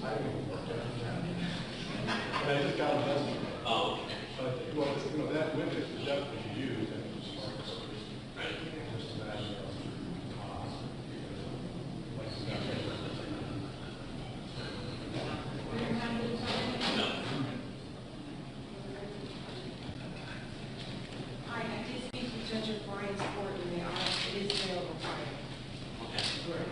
But I just got a message. Oh, okay. Well, that witness is definitely used and it's just Right. just a matter of, like, No. Hi, I did speak to Judge O'Brien's court and it is available Friday. Okay.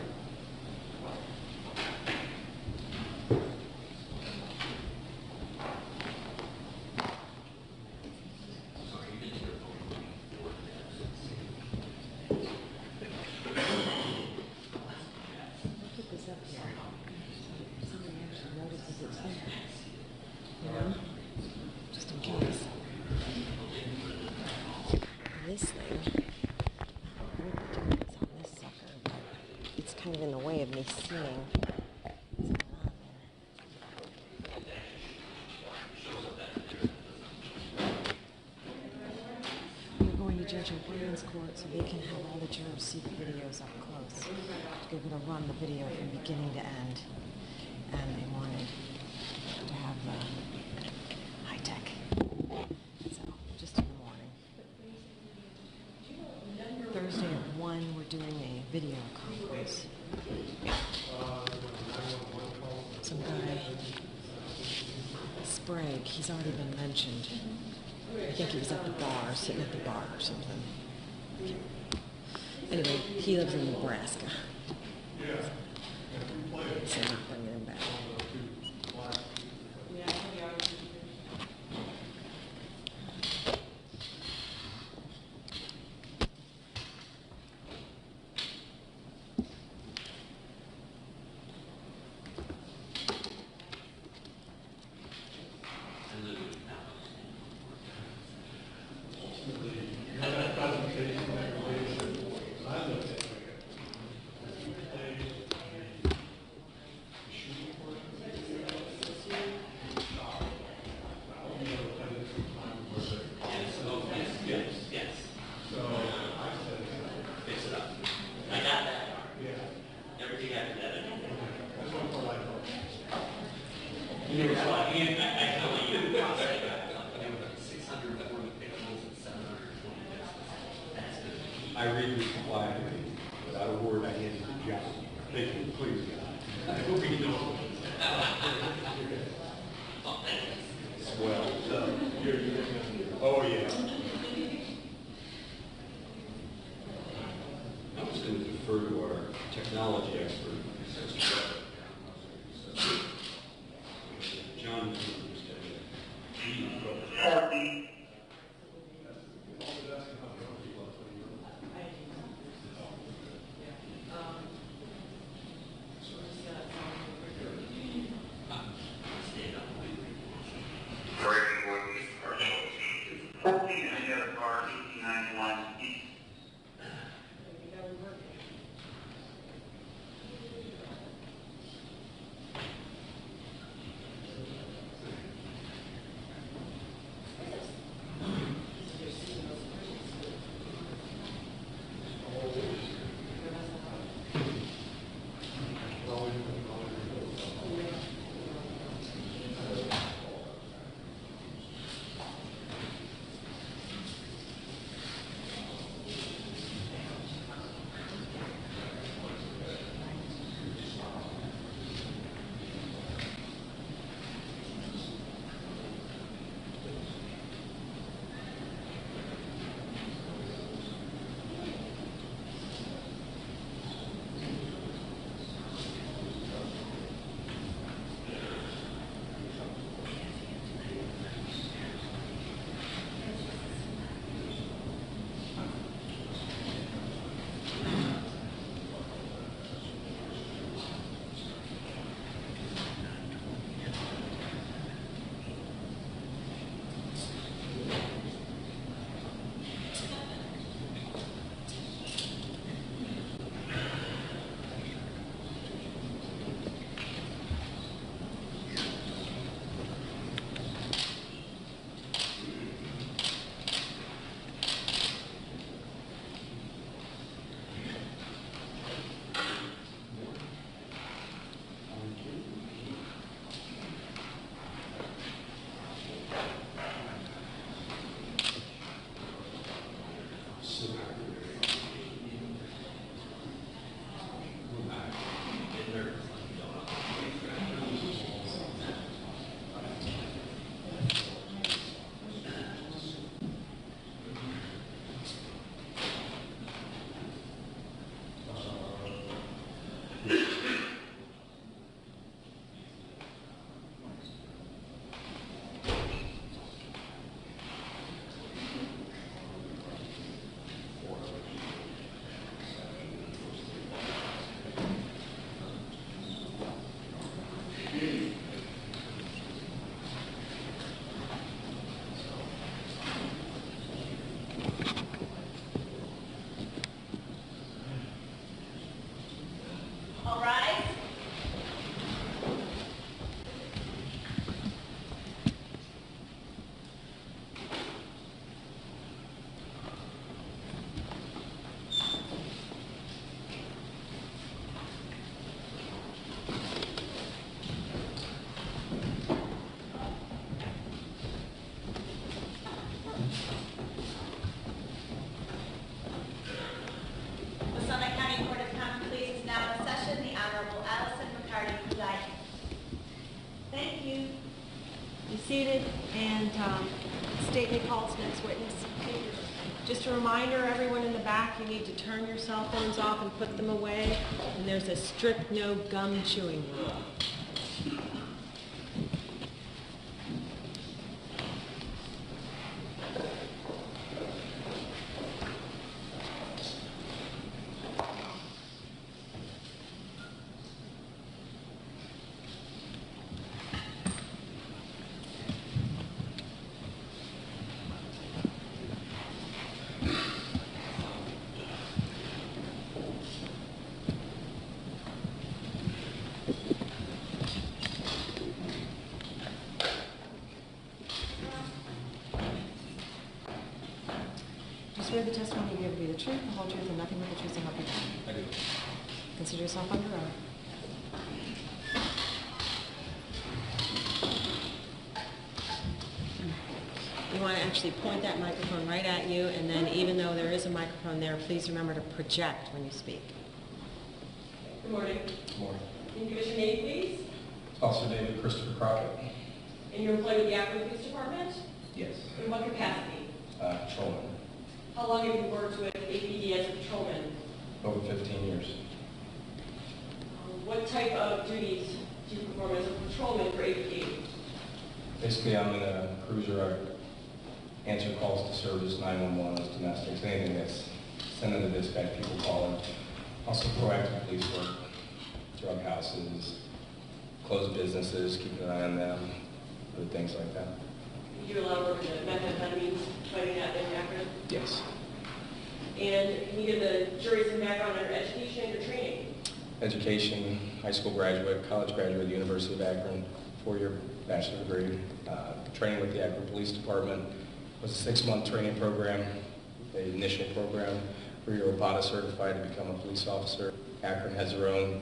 Sorry, you didn't hear from me. Put this up here. Somebody actually notices it's there. You know? Just in case. This thing, I would be doing this on this sucker, but it's kind of in the way of me seeing what's going on there. We're going to Judge O'Brien's court so they can have all the jurors see the videos up close. They're going to run the video from beginning to end. And they wanted to have high tech. So, just in the morning. Thursday at 1, we're doing a video conference. Some guy, Sprague, he's already been mentioned. I think he was at the bar, sitting at the bar or something. Anyway, he lives in Nebraska. So I'm not bringing him back. that presentation that we did, I looked at it. Yes. So I said, Fix it up. I got that. yeah, Everything after that, I did. that's one for like. You were talking, I tell you. 640 pixels and 720 pixels. That's good. I read this quietly, without a word I handed to John. Thank you, please, God. I hope he knows. Well, oh yeah. I was going to defer to our technology expert. John, Thank you. Be seated and state may call its next witness. Just a reminder, everyone in the back, you need to turn your cell phones off and put them away. And there's a strict no gum chewing rule. Do you swear the testimony you give will be the truth, the whole truth, and nothing but the truth to help you God? I do. Consider yourself under oath. You want to actually point that microphone right at you, and then even though there is a microphone there, please remember to project when you speak. Good morning. Good morning. Can you give us your name, please? Officer David Christopher Crockett. And you're employed with the Akron Police Department? Yes. In what capacity? Patrolman. How long have you worked with APD as a patrolman? Over 15 years. What type of duties do you perform as a patrolman for APD? Basically, I'm in a cruiser. I answer calls to service, 911, domestics, anything that's sending the dispatch, people calling. Also proactive police work, drug houses, closed businesses, keeping an eye on them, other things like that. You do a lot of work with the methamphetamines, fighting that in Akron? Yes. And can you give the jury some background on your education and your training? Education, high school graduate, college graduate, University of Akron, 4-year bachelor degree. Training with the Akron Police Department was a 6-month training program, the initial program where you're ROPATA certified to become a police officer. Akron has their own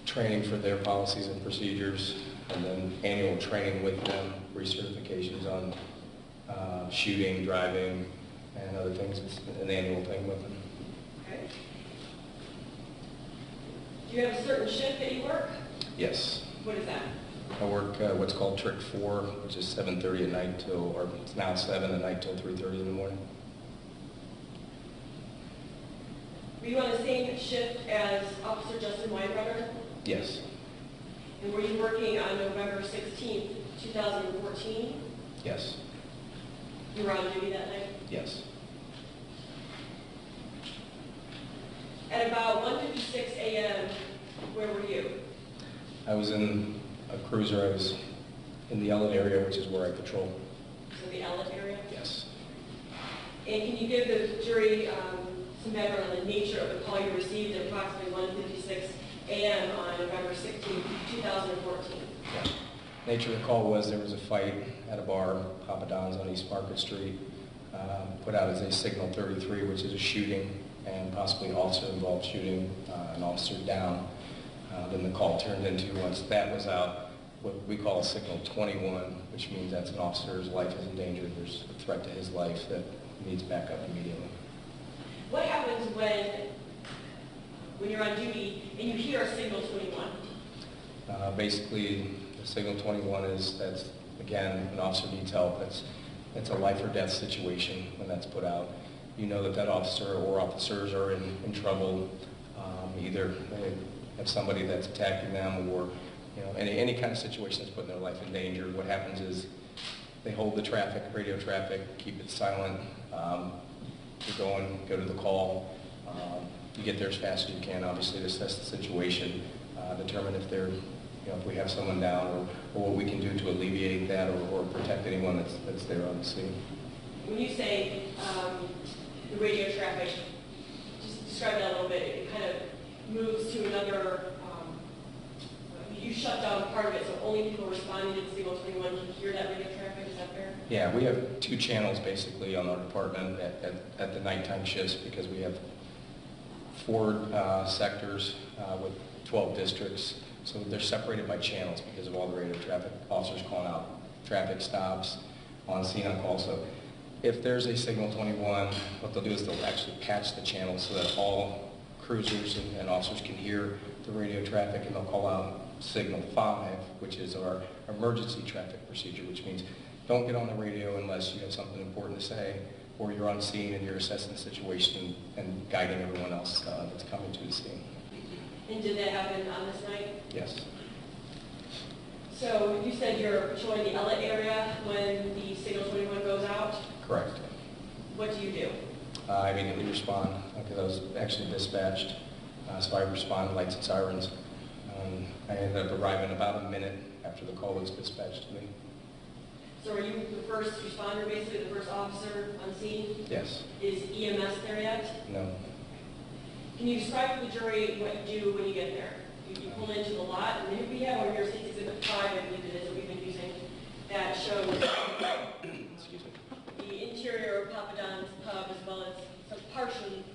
training for their policies and procedures, and then annual training with them, recertifications on shooting, driving, and other things. It's an annual thing with them. Okay. Do you have a certain shift that you work? Yes. What is that? I work what's called Trick 4, which is 7:30 at night till, or it's now 7 at night till 3:30 in the morning. Were you on the same shift as Officer Justin Winebrenner? Yes. And were you working on November 16th, 2014? Yes. You were on duty that night? Yes. At about 1:56 a.m., where were you? I was in a cruiser. I was in the Ellen area, which is where I patrol. So the Ellen area? Yes. And can you give the jury some background on the nature of the call you received at approximately 1:56 a.m. on November 16th, 2014? Yeah. Nature of the call was there was a fight at a bar, Papa Don's on East Market Street, put out as a signal 33, which is a shooting and possibly officer-involved shooting, an officer down. Then the call turned into, once that was out, what we call a signal 21, which means that's an officer's life is in danger. There's a threat to his life that needs backup immediately. What happens when you're on duty and you hear a signal 21? Basically, the signal 21 is, that's, again, an officer needs help. It's a life or death situation when that's put out. You know that that officer or officers are in trouble. Either they have somebody that's attacking them, or any kind of situation that's putting their life in danger. What happens is they hold the traffic, radio traffic, keep it silent. Go to the call. You get there as fast as you can, obviously, to assess the situation, determine if they're, if we have someone down, or what we can do to alleviate that, or protect anyone that's there on the scene. When you say the radio traffic, just describe that a little bit. It kind of moves to another, you shut down part of it, so only people responding to the signal 21 can hear that radio traffic, is that fair? Yeah, we have 2 channels basically on our department at the nighttime shifts, because we have 4 sectors with 12 districts. So they're separated by channels because of all the radio traffic, officers calling out traffic stops, on scene on call. So if there's a signal 21, what they'll do is they'll actually patch the channel so that all cruisers and officers can hear the radio traffic, and they'll call out signal 5, which is our emergency traffic procedure, which means don't get on the radio unless you have something important to say, or you're on scene and you're assessing the situation and guiding everyone else that's coming to the scene. And did that happen on this night? Yes. So you said you're patrolling the Ellett area when the signal 21 goes out. Correct. What do you do? I immediately respond because I was actually dispatched, so I respond to lights and sirens. I ended up arriving about a minute after the call was dispatched to me. So are you the first responder, basically the first officer on scene? Yes. Is EMS there yet? No. Can you describe to the jury what you do when you get there? You pull into the lot, and then we have on your State's Exhibit 5, I believe it is, that we've been using, that shows Excuse me. the interior of Papa Don's pub as well as some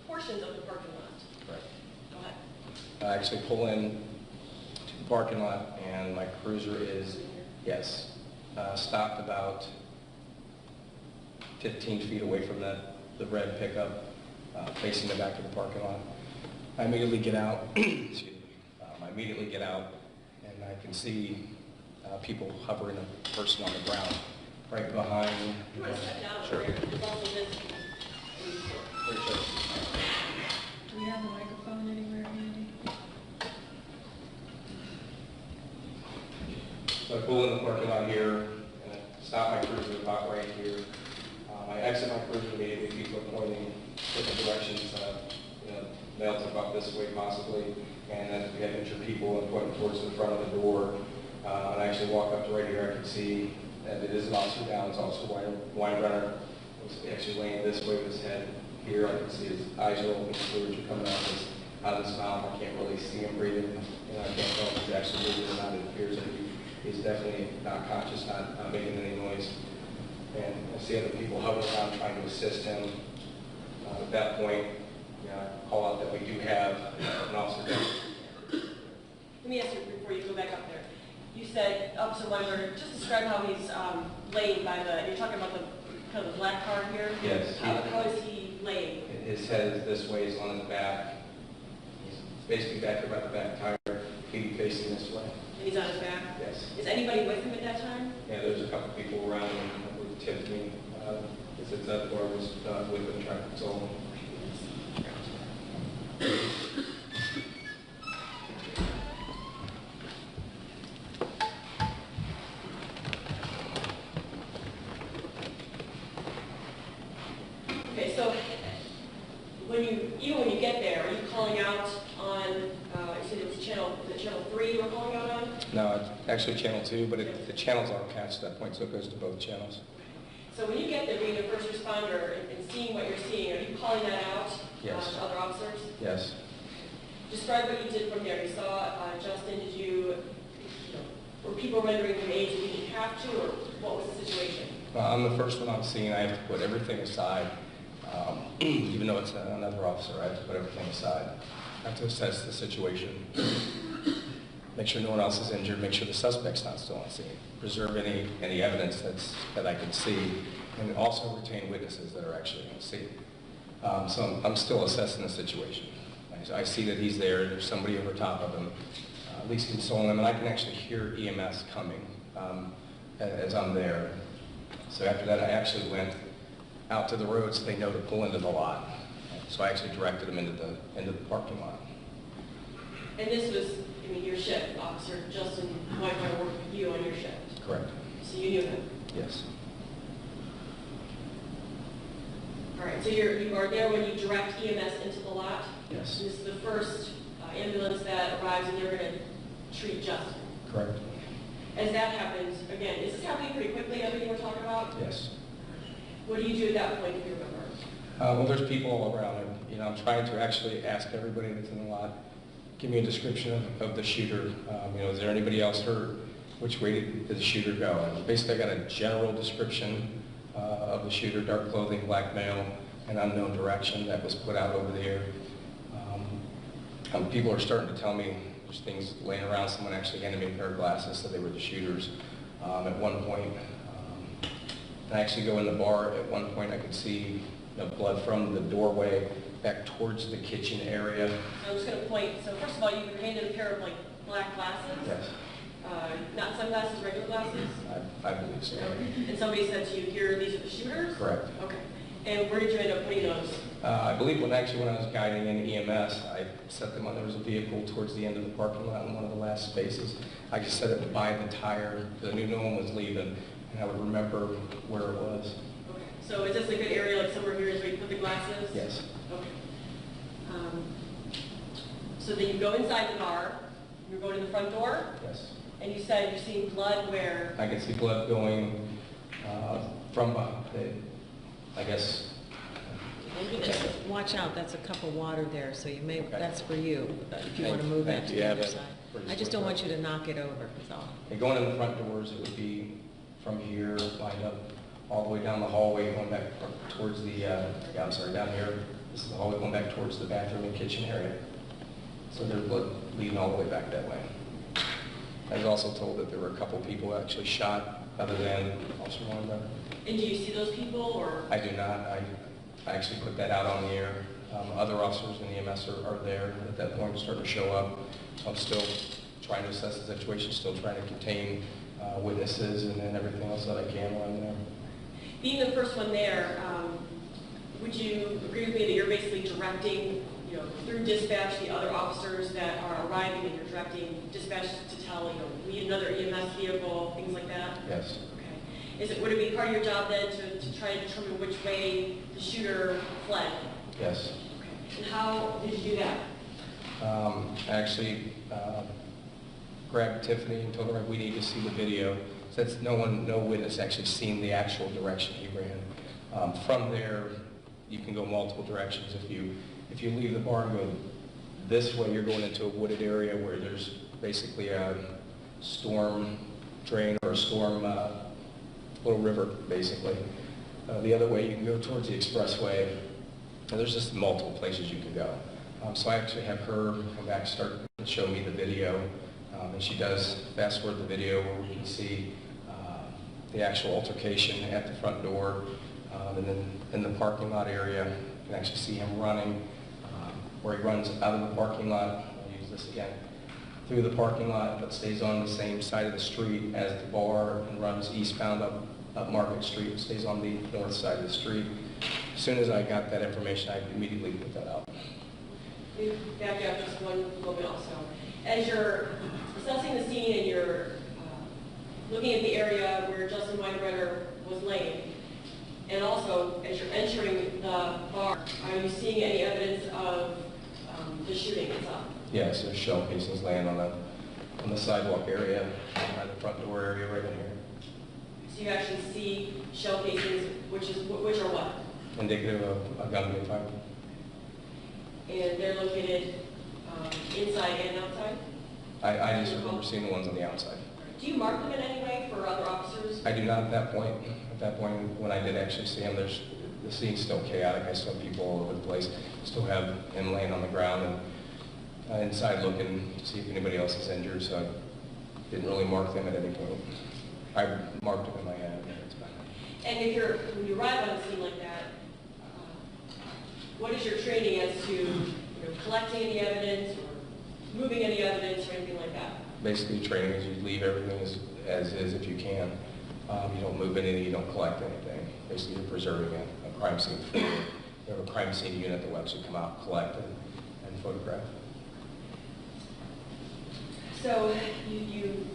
portions of the parking lot. Correct. Go ahead. I actually pull in to the parking lot, and my cruiser is, yes, stopped about 15 feet away from the red pickup, facing the back of the parking lot. I immediately get out, excuse me, I immediately get out, and I can see people hovering a person on the ground right behind. You want to step down Sure. over there? There's also this. Very sure. Do we have a microphone anywhere, Andy? So I pull in the parking lot here, and I stop my cruiser about right here. I exit my cruiser immediately, people are pointing different directions, Mel's about this way possibly, and then we have injured people and pointing towards the front of the door. And I actually walk up to right here, I can see that it is an officer down, it's Officer Winebrenner. He's actually laying this way with his head here, I can see his eyes are open, fluids are coming out of his mouth, I can't really see him breathing, I can't tell if he's actually breathing or not. It appears that he's definitely not conscious, not making any noise. And I see other people hovering around trying to assist him. At that point, I call out that we do have an officer down. Let me ask you before you go back up there. You said, Officer Weimer, just describe how he's laying by the, you're talking about the kind of the black car here? Yes. How is he laying? His head is this way, he's on his back. He's basically back about the back tire, feet facing this way. And he's on his back? Yes. Is anybody with him at that time? Yeah, there's a couple people around him who tipped me. It's that where I was with them trying to console him. Okay, so even when you get there, are you calling out on, you said it was channel 3 you were calling out on? No, it's actually channel 2, but the channels aren't patched at that point, so it goes to both channels. So when you get there, being a first responder and seeing what you're seeing, are you calling that out Yes. to other officers? Yes. Describe what you did from there. You saw Justin, were people rendering him aid so you didn't have to, or what was the situation? I'm the first one on scene. I have to put everything aside. Even though it's another officer, I have to put everything aside. I have to assess the situation, make sure no one else is injured, make sure the suspect's not still on scene, preserve any evidence that I can see, and also retain witnesses that are actually on scene. So I'm still assessing the situation. I see that he's there, there's somebody over top of him, at least consoling him, and I can actually hear EMS coming as I'm there. So after that, I actually went out to the road so they know to pull into the lot. So I actually directed them into the parking lot. And this was, your shift, Officer Justin Winebrenner worked with you on your shift? Correct. So you knew him? Yes. All right, so you are there when you direct EMS into the lot? Yes. And this is the first ambulance that arrives and you're going to treat Justin? Correct. As that happens, again, is this happening pretty quickly, everything we're talking about? Yes. What do you do at that point, if you remember? Well, there's people all around him. I'm trying to actually ask everybody that's in the lot, give me a description of the shooter. Is there anybody else hurt? Which way did the shooter go? And basically, I got a general description of the shooter, dark clothing, black male, and unknown direction that was put out over there. People are starting to tell me there's things laying around. Someone actually handed me a pair of glasses, so they were the shooters at one point. I actually go in the bar. At one point, I could see blood from the doorway back towards the kitchen area. I'm just going to point, so first of all, you were handed a pair of black glasses? Yes, Not sunglasses, regular glasses? I believe so. And somebody said to you, here, these are the shooters? Correct. Okay. And where did you end up putting those? I believe when I was guiding in EMS, I set them on, there was a vehicle towards the end of the parking lot in one of the last spaces. I just set it by the tire, because I knew no one was leaving, and I would remember where it was. Okay. So is this a good area, like somewhere here is where you put the glasses? Yes. Okay. So then you go inside the bar, you're going to the front door, Yes. and you said you're seeing blood where? I can see blood going from, I guess, Watch out, that's a cup of water there, so you may, Okay. that's for you, if you Thank- want to move that thank to you. the Yeah, other that- side. pretty I just don't want you to knock it over, that's all. and going in the front doors, it would be from here, lined up all the way down the hallway, going back towards the, down here. This is the hallway going back towards the bathroom and kitchen area. So there's blood leading all the way back that way. I was also told that there were a couple people actually shot, other than Officer Winebrenner. And do you see those people, or? I do not. I actually put that out on the air. Other officers in the EMS are there at that point, starting to show up. I'm still trying to assess the situation, still trying to contain witnesses and then everything else that I can while I'm there. Being the first one there, would you agree with me that you're basically directing, through dispatch, the other officers that are arriving, and you're directing dispatch to tell, we need another EMS vehicle, things like that? Yes. Okay. Would it be part of your job then to try to determine which way the shooter fled? Yes. Okay. And how did you do that? I actually grabbed Tiffany and told her we need to see the video, since no witness actually seen the actual direction he ran. From there, you can go multiple directions. If you leave the bar and go this way, you're going into a wooded area where there's basically a storm drain or a storm little river, basically. The other way, you can go towards the expressway. And there's just multiple places you can go. So I actually have her come back, start to show me the video. And she does fast forward the video where we can see the actual altercation at the front door. And then in the parking lot area, you can actually see him running, where he runs out of the parking lot. I'll use this again. Through the parking lot, but stays on the same side of the street as the bar and runs eastbound up Market Street, stays on the north side of the street. As soon as I got that information, I immediately put that out. Back up just one moment also. As you're assessing the scene and you're looking at the area where Justin Winebrenner was laying, and also as you're entering the bar, are you seeing any evidence of the shooting itself? Yes, there's shell casings laying on the sidewalk area, by the front door area right in here. So you actually see shell casings, which are what? Indicative of a gun being fired. And they're located inside and outside? I just remember seeing the ones on the outside. Do you mark them in any way for other officers? I do not at that point. At that point, when I did actually see him, the scene's still chaotic. I saw people all over the place. Still have him laying on the ground and inside looking to see if anybody else is injured, so I didn't really mark them at any point. I marked them in my head. And when you arrive on a scene like that, what is your training as to collecting any evidence or moving any evidence or anything like that? Basically, training is you leave everything as is if you can. You don't move anything, you don't collect anything. Basically, you're preserving a crime scene. You have a crime scene unit that will actually come out, collect, and photograph. So you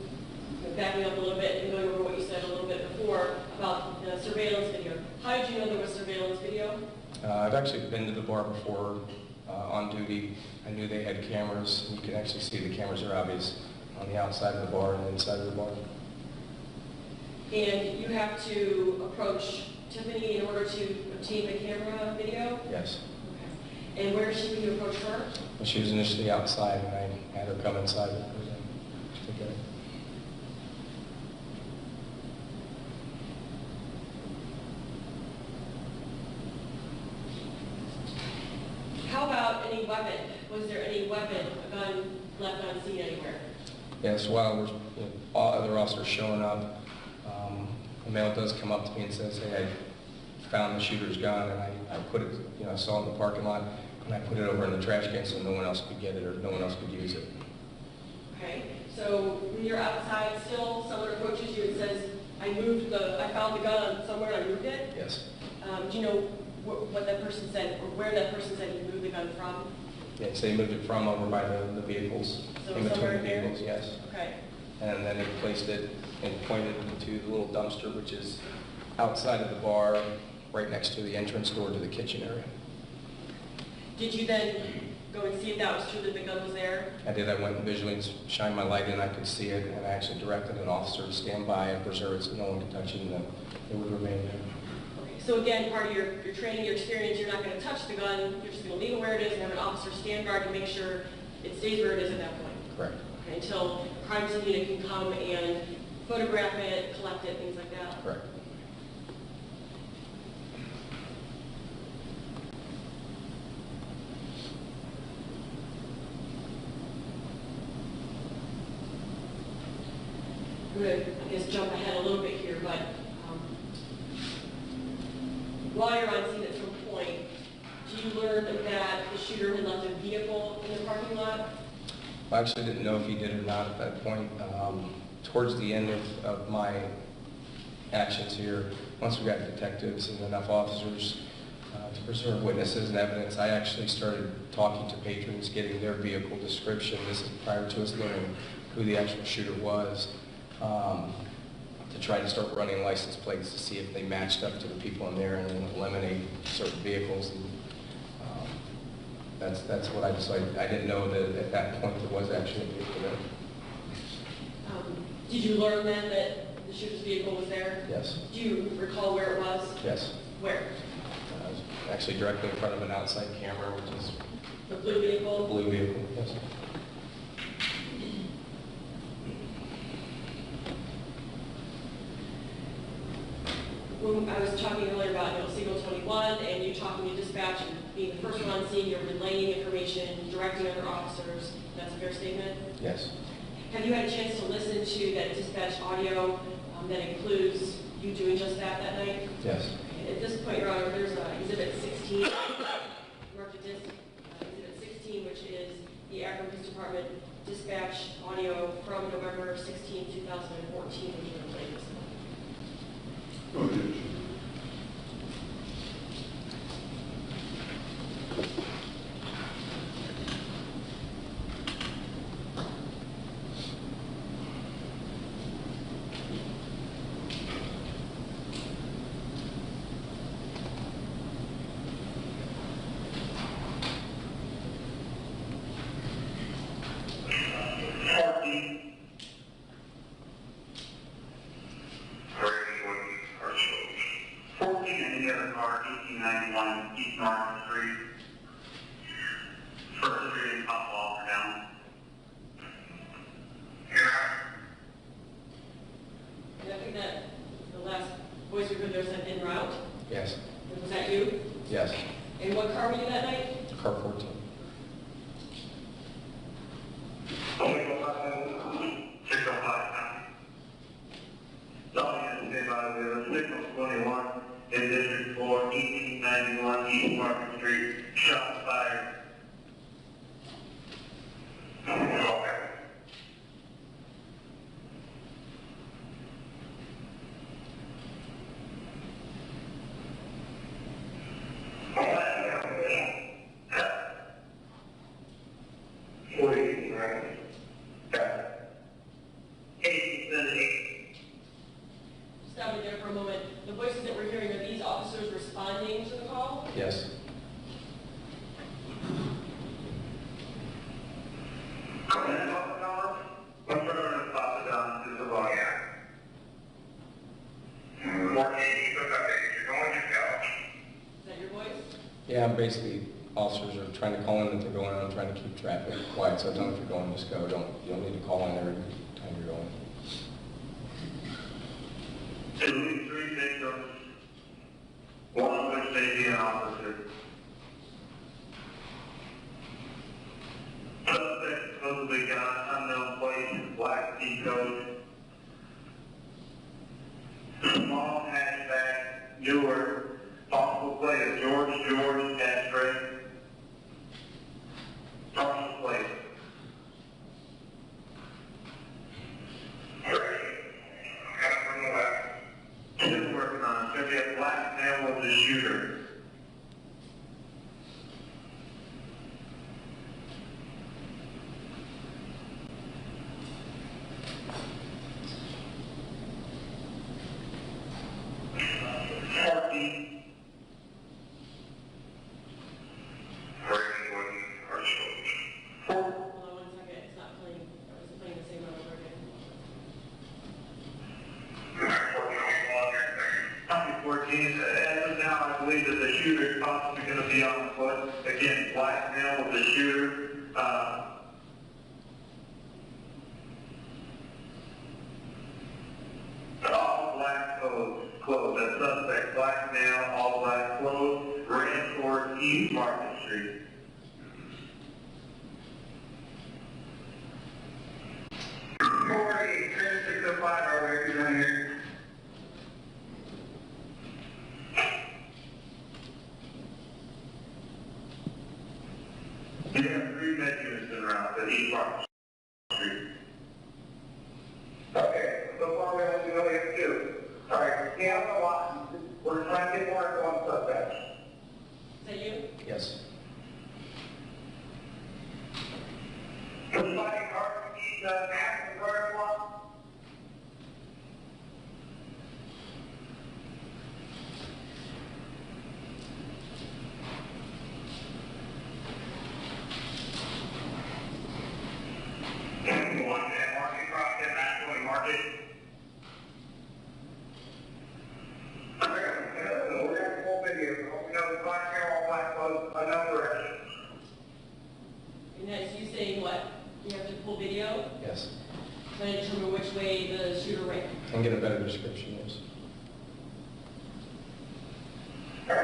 backing up a little bit and going over what you said a little bit before about the surveillance video. How did you know there was surveillance video? I've actually been to the bar before on duty. I knew they had cameras. You can actually see the cameras are obvious on the outside of the bar and the inside of the bar. And you have to approach Tiffany in order to obtain the camera video? Yes. Okay. And where is she when you approach her? Well, she was initially outside, and I had her come inside with her. Okay. How about any weapon? Was there any weapon, a gun, left on scene anywhere? Yes, while all other officers showing up, a male does come up to me and says, "Hey, I found the shooter's gun," and I put it, I saw it in the parking lot, and I put it over in the trash can so no one else could get it or no one else could use it. Okay, so when you're outside still, someone approaches you and says, I found the gun somewhere and I moved it? Yes. Do you know what that person said, or where that person said you moved the gun from? Yeah, so he moved it from over by the vehicles, So in between somewhere the here? vehicles, yes. Okay. And then he placed it and pointed to the little dumpster, which is outside of the bar, right next to the entrance door to the kitchen area. Did you then go and see if that was true, that the gun was there? I did. I went and visually shined my light in. I could see it, and I actually directed an officer to stand by and preserve it so no one could touch it, and then it would remain there. Okay. So again, part of your training, your experience, you're not going to touch the gun. You're just going to leave it where it is and have an officer stand guard to make sure it stays where it is at that point. Correct. Okay, until a crime scene unit can come and photograph it, collect it, things like that. Correct. I'm going to, I guess, jump ahead a little bit here, but while you're on scene at some point, do you learn that the shooter had left a vehicle in the parking lot? I actually didn't know if he did or not at that point. Towards the end of my actions here, once we got detectives and enough officers to preserve witnesses and evidence, I actually started talking to patrons, getting their vehicle description. This is prior to us learning who the actual shooter was, to try to start running license plates to see if they matched up to the people in there and then eliminate certain vehicles. And, that's what I decided. I didn't know that at that point there was actually a vehicle there. Did you learn then that the shooter's vehicle was there? Yes. Do you recall where it was? Yes. Where? I was actually directly in front of an outside camera, which is The blue vehicle? the blue vehicle. Yes. When I was talking earlier about Signal 21 and you talking to dispatch and being the first one on scene, you're relaying information, directing other officers, that's a fair statement? Yes. Have you had a chance to listen to that dispatch audio that includes you doing just that night? Yes. At this point, Your Honor, there's Exhibit 16, marked a disc, Exhibit 16, which is the Akron Police Department dispatch audio from November 16, 2014, which you played this morning. Okay. And I think that the last voice we heard there said en route. Yes. Was that you? Yes. And what car were you that night? Car 14. Signal 21 in District 4, 1891 East Market Street. Shots fired. Stop me there for a moment. The voices that we're hearing, are these officers responding to the call? Yes. Is that your voice? Yeah, basically, officers are trying to call in that they're going on, trying to keep traffic quiet. So I tell them if you're going, just go. You don't need to call in every time you're going. 3 victims, one of which may be an officer. Suspect supposedly got unknown plate, black key code. Small hatchback, newer, possible plate of George, ashtray. Partial plate. closed. That suspect, black male, all black clothes, ran towards East Market Street. Forty, 605, are we doing here? You have 3 med units en route at East Market Street. Okay, so far we only have 2. All right, stay on the lot. We're trying to get more than 1 suspect. Is that you? Yes. Somebody guard these national guard block. One that market cross that national market. We're going to full video. We know the black hair, all black clothes, another direction. And that's you saying what? You have to pull video? Yes. Trying to determine which way the shooter ran. And get a better description, yes. We got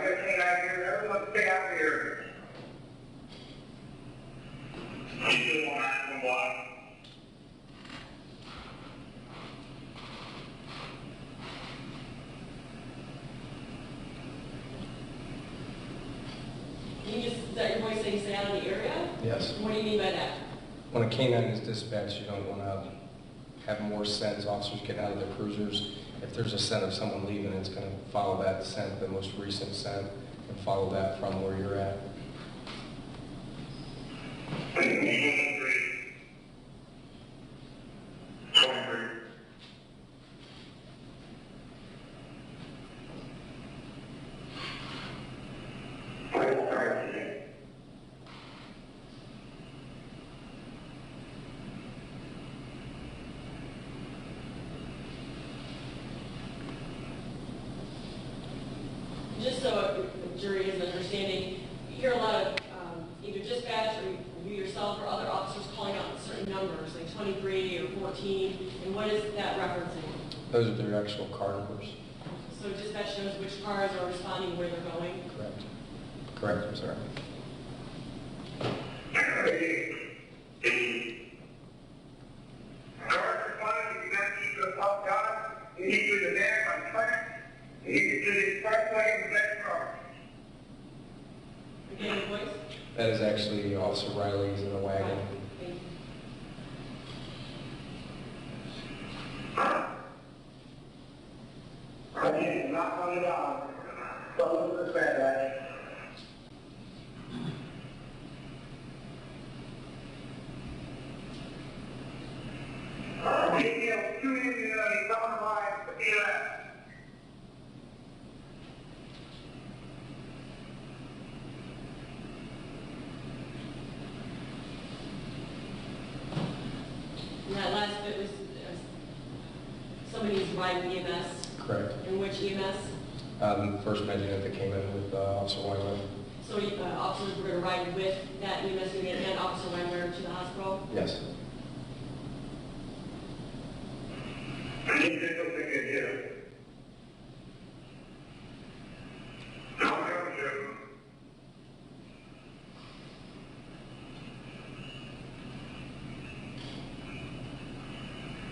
Kenan here. Everyone stay out here. You want to block? Is that your voice saying stay out of the area? Yes. What do you mean by that? When a canine is dispatched, you don't want to have more scents, officers getting out of their cruisers. If there's a scent of someone leaving, it's going to follow that scent, the most recent scent, and follow that from where you're at. Just so a jury is understanding, you hear a lot of either dispatch or you yourself or other officers calling out certain numbers, like 23 or 14, and what is that referencing? Those are their actual car numbers. So dispatch knows which cars are responding, where they're going? Correct. Correct, I'm sorry. Guard responding, you got to keep the top down. You need to the neck on track. You need to do the first way in the next car. Again, your voice? That is actually Officer Riley. He's in the wagon. Right. Thank you. Okay, not on it on. Don't look at that guy. Detail 2 Indian, coming by the PLS. And that last bit was somebody's riding EMS. Correct. And which EMS? First med unit that came in with Officer Winebrenner. So officers were going to ride with that EMS unit and Officer Winebrenner to the hospital? Yes. I think this will be good here.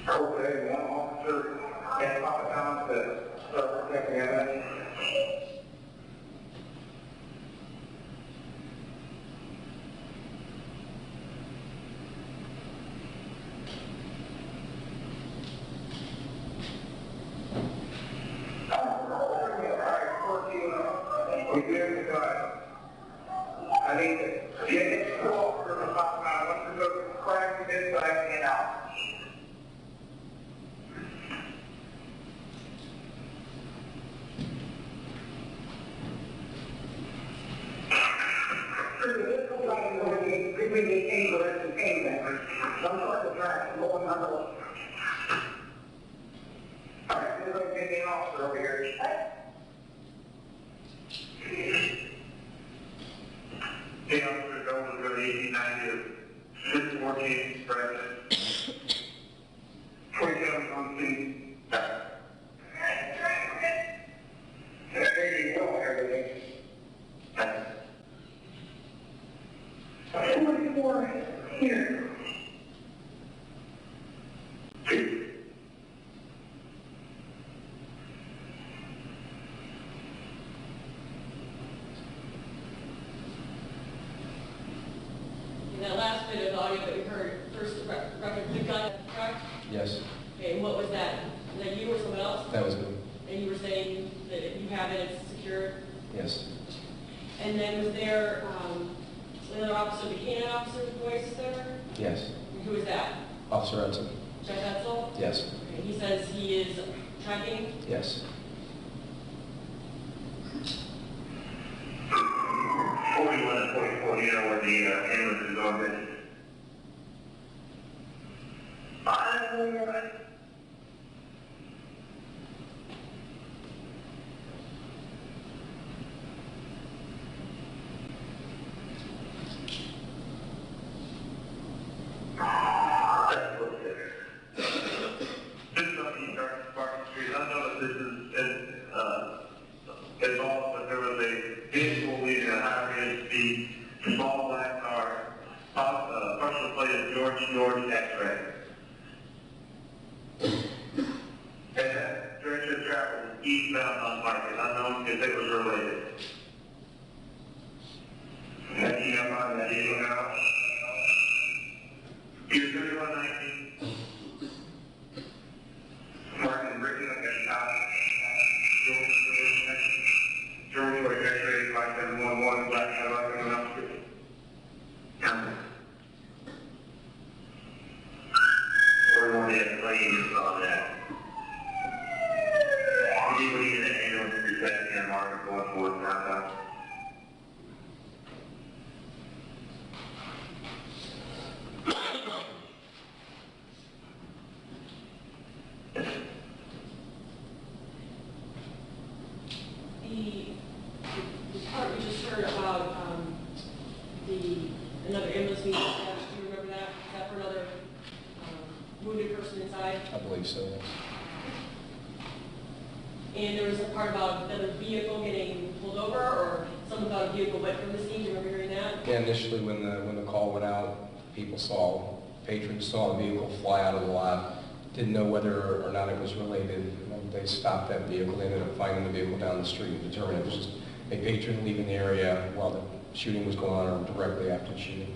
Okay, one officer and Papa Tom to start protecting evidence. We do, I need to get it to officer to Papa Tom. Once we go crack this, I can get out. Between the ambulance and pain members, some sort of track going on the way. All right, we're going to get the officer over here. The officer goes to go to 1890 614 President. 27 on scene. that? Is that you or someone else? That was me. And you were saying that you have it, it's secure? Yes. And then was there another officer, the Kenan officer's voice there? Yes. And who is that? Officer Edson? Jeff Etzel? Yes. Okay, he says he is tracking? Yes. 41 and 44, you know where the ambulance is on this? Involved, but there was a vehicle leaving a high-risk speed, small black car, partial plate of George X-ray. And that direction of travel was eastbound on Market, unknown if it was related. And you know on that vehicle now? You're 3119. Market Britain, I got shot. George X-ray 5711, black Cadillac on Elm Street. We're going to have claims on that. We need an ambulance to protect the market going forward downtown. The part we just heard about another ambulance being dispatched, do you remember that? Is that for another wounded person inside? I believe so, yes. And there was a part about another vehicle getting pulled over, or something about a vehicle went from the scene. Do you remember hearing that? Yeah, initially when the call went out, patrons saw the vehicle fly out of the lot, didn't know whether or not it was related. They stopped that vehicle. They ended up finding the vehicle down the street and determined it was just a patron leaving the area while the shooting was going on or directly after the shooting.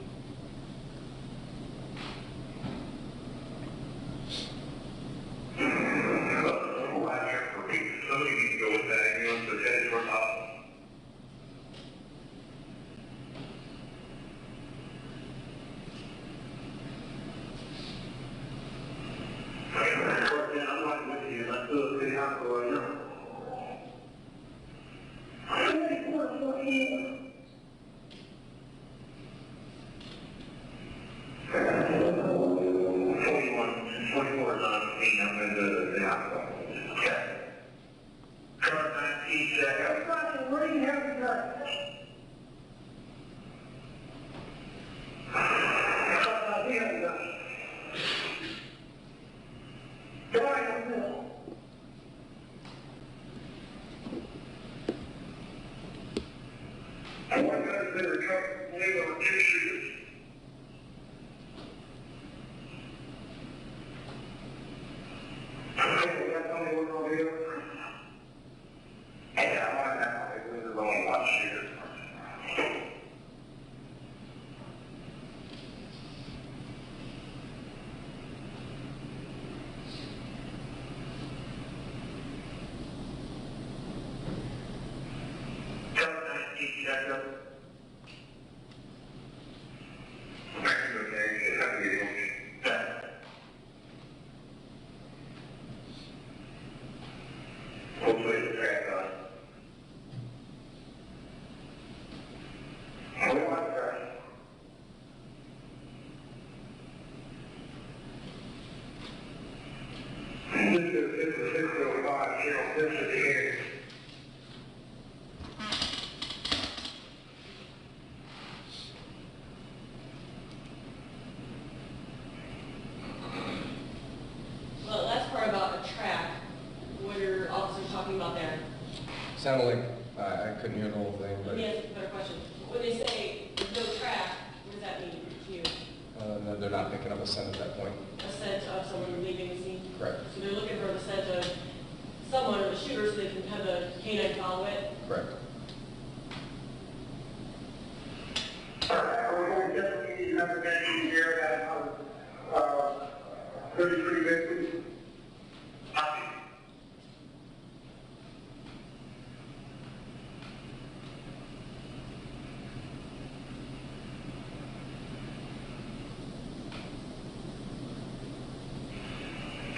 Well, last part about a track, what are officers talking about there? Sounded like I couldn't hear the whole thing, but Let me ask you a better question. When they say there's no track, what does that mean to you? no, they're not picking up a scent at that point. A scent of someone leaving the scene? Correct. So they're looking for the scent of someone or the shooter so they can have the canine follow it? Correct. We're going to definitely need another guy here that 33 victims. Copy.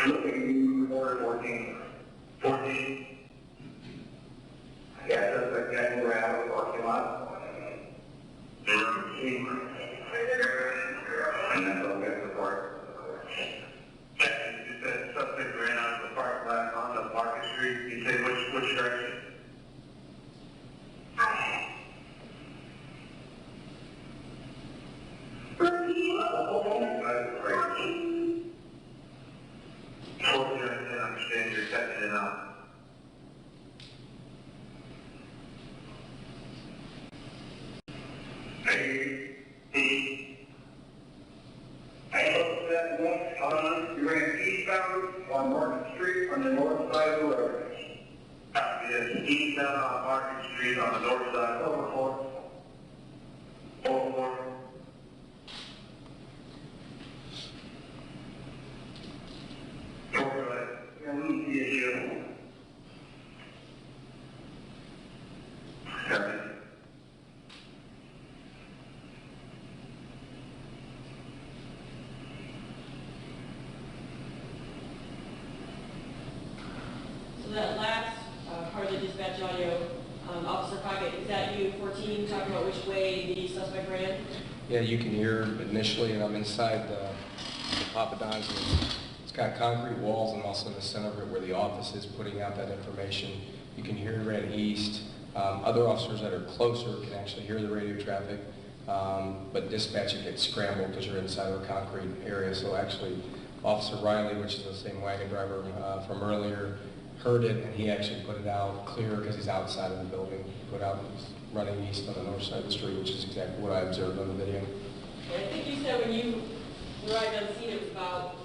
Looking at you, report 14. 14. Yeah, just like getting around the parking lot. And that's all good for park. Yeah, you said suspect ran out of the parking lot onto Market Street. You said which direction? Unfortunately, I understand you're cutting it out. You ran eastbound on Market Street on the north side of the road. Yes, eastbound on Market Street on the north side. Over 4. Over 4. Yeah, we need the issue. Okay. So that last part of the dispatch audio, Officer Crockett, is that you, 14, talking about which way the suspect ran? Yeah, you can hear initially, and I'm inside the Papa Don's. It's got concrete walls, and also in the center of it where the office is putting out that information. You can hear it ran east. Other officers that are closer can actually hear the radio traffic, but dispatcher gets scrambled because you're inside of a concrete area. So actually, Officer Riley, which is the same wagon driver from earlier, heard it, and he actually put it out clear because he's outside of the building. He put out running east on the north side of the street, which is exactly what I observed on the video. And I think you said when you arrived on scene it was about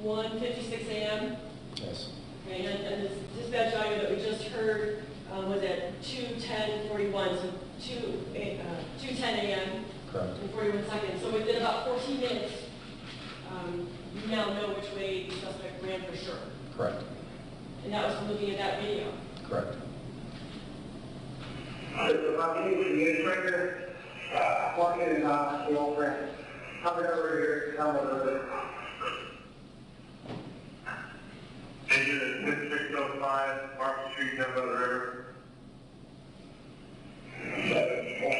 1:56 a.m.? Yes. Okay, and this dispatch audio that we just heard was at 2:10:41, so 2:10 a.m. Correct. and 41 seconds. So within about 14 minutes, you now know which way the suspect ran for sure. Correct. And that was from looking at that video. Correct. This is my administrator, working in the old friend. Coming over here to tell me a little bit. Is it 605 Market Street, down by the river? 7-1.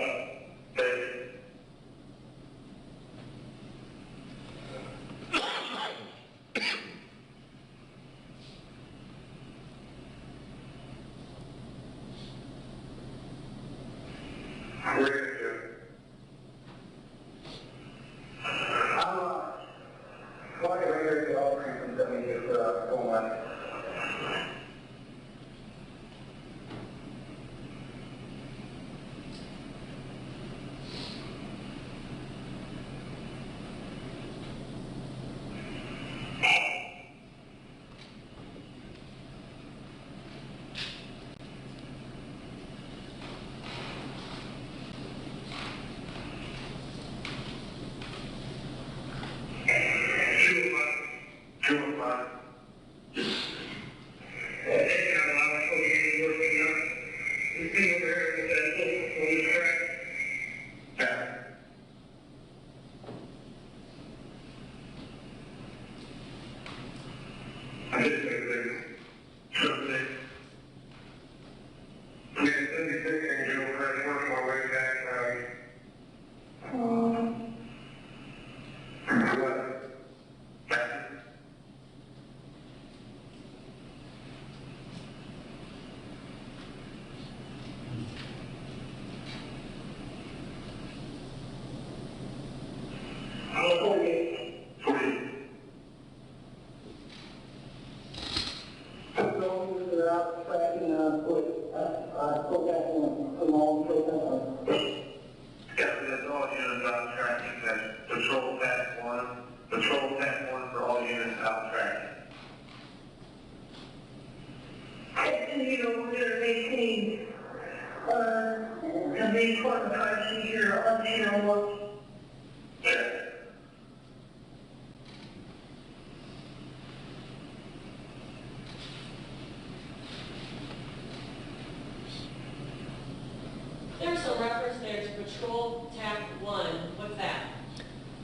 control tap 1. What's that?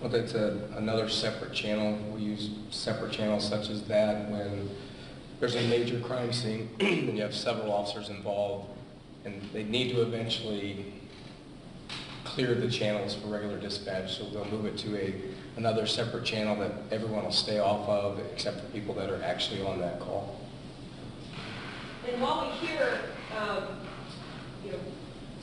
Well, that's another separate channel. We use separate channels such as that when there's a major crime scene and you have several officers involved, and they need to eventually clear the channels for regular dispatch, so they'll move it to another separate channel that everyone will stay off of except for people that are actually on that call. And while we hear, you know,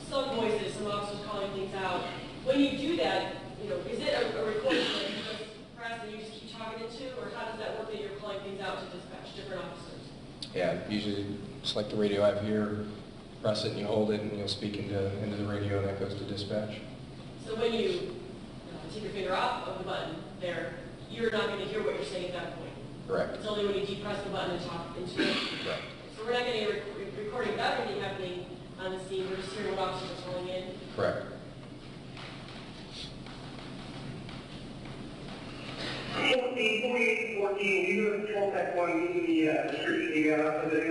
some voices, some officers calling things out, when you do that, you know, is it a recording that you just press and you just keep talking into, or how does that work that you're calling things out to dispatch different officers? Yeah, usually it's like the radio I have here, press it and you hold it and you'll speak into the radio and that goes to dispatch. So when you take your finger off of the button there, you're not going to hear what you're saying at that point. Correct. It's only when you depress the button and talk into it. Correct. So we're not getting a recording of everything happening on the scene. We're just hearing what officers are calling in. Correct. 4814, you go to control tech 1, give me the description you got up to the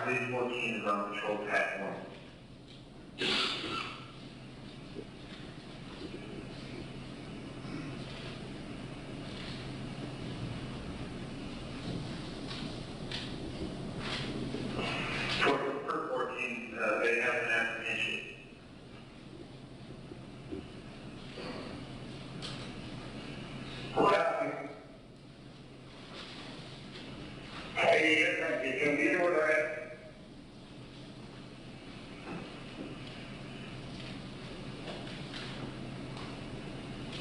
Police 14 is on patrol path 1. For 14, they have an apprehension. What happened? Hey, you can be where they're at.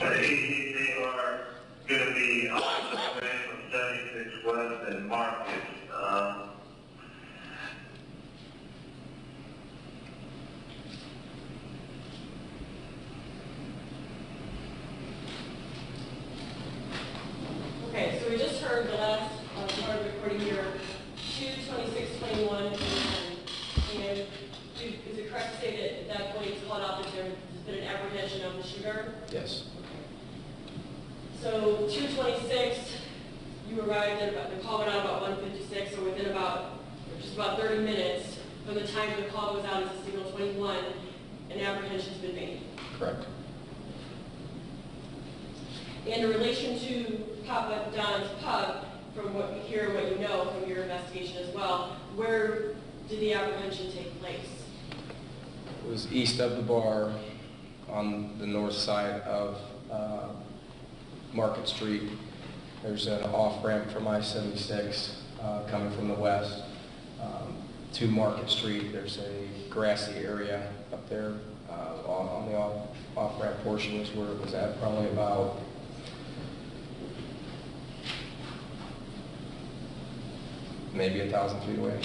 They are going to be on the way from 76 West and Market. Okay, so we just heard the last part of the recording here, 2:26:21, and is it correct to say that at that point it's called out that there has been an apprehension of the shooter? Yes. So 2:26, you arrived at about, the call went out about 1:56, so within about, just about 30 minutes from the time the call goes out as a signal 21, an apprehension's been made. Correct. And in relation to Papa Don's Pub, from what you hear, what you know from your investigation as well, where did the apprehension take place? It was east of the bar on the north side of Market Street. There's an off-ramp from I-76 coming from the west to Market Street. There's a grassy area up there on the off-ramp portion is where it was at, probably about maybe 1,000 feet away.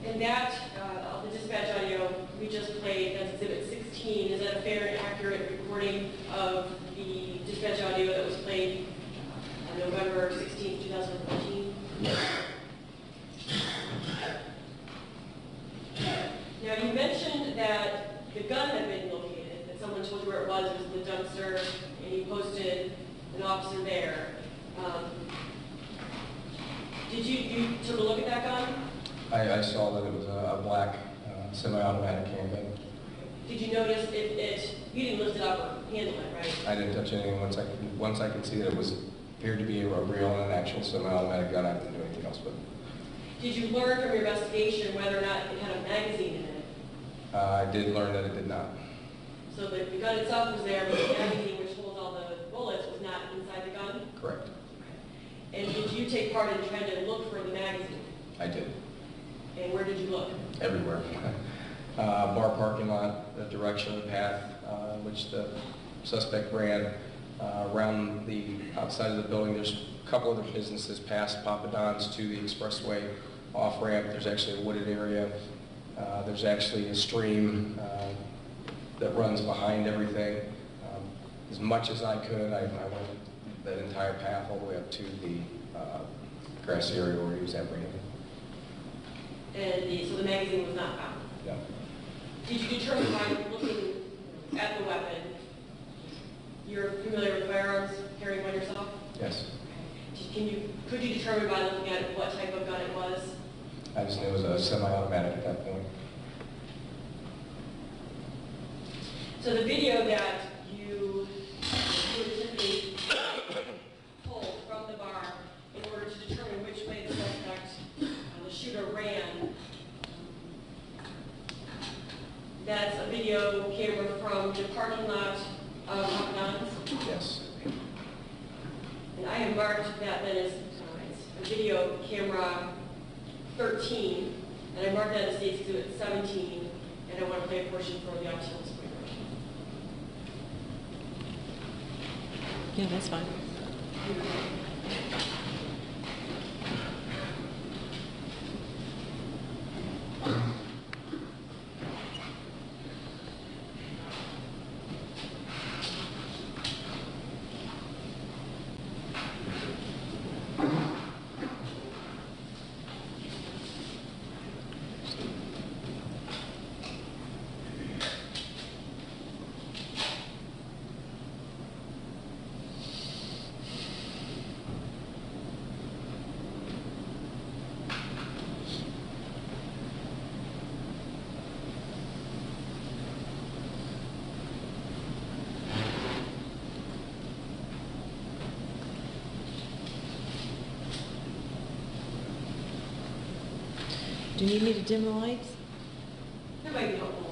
And that, the dispatch audio we just played, that's Exhibit 16, is that a fair and accurate recording of the dispatch audio that was played on November 16, 2014? Yes. Now, you mentioned that the gun had been located, that someone told you where it was in the dumpster, and you posted an officer there. Did you took a look at that gun? I saw that it was a black semi-automatic handgun. Did you notice you didn't lift it up or handle it, right? I didn't touch anything. Once I could see that it appeared to be a real and an actual semi-automatic gun, I didn't do anything else with it. Did you learn from your investigation whether or not it had a magazine in it? I did learn that it did not. So the gun itself was there, but the magazine, which holds all the bullets, was not inside the gun? Correct. And did you take part in trying to look for the magazine? I did. And where did you look? Everywhere. Bar parking lot, the direction of the path in which the suspect ran. Around the outside of the building, there's a couple other businesses past Papa Don's to the expressway off-ramp. There's actually a wooded area. There's actually a stream that runs behind everything. As much as I could, I went that entire path all the way up to the grassy area where he was apprehended. And so the magazine was not found? No. Did you determine by looking at the weapon, you're familiar with firearms, carrying one yourself? Yes. Could you determine by looking at it what type of gun it was? I just knew it was a semi-automatic at that point. So the video that you attempted pulled from the bar in order to determine which way the suspect, the shooter, ran, that's a video camera from the parking lot of Papa Don's? Yes. And I have marked that then as a video camera 13, and I marked that as State's Exhibit 17, and I want to play a portion for the officer on screen. Yeah, that's fine. Do you need me to dim the lights? That might be helpful.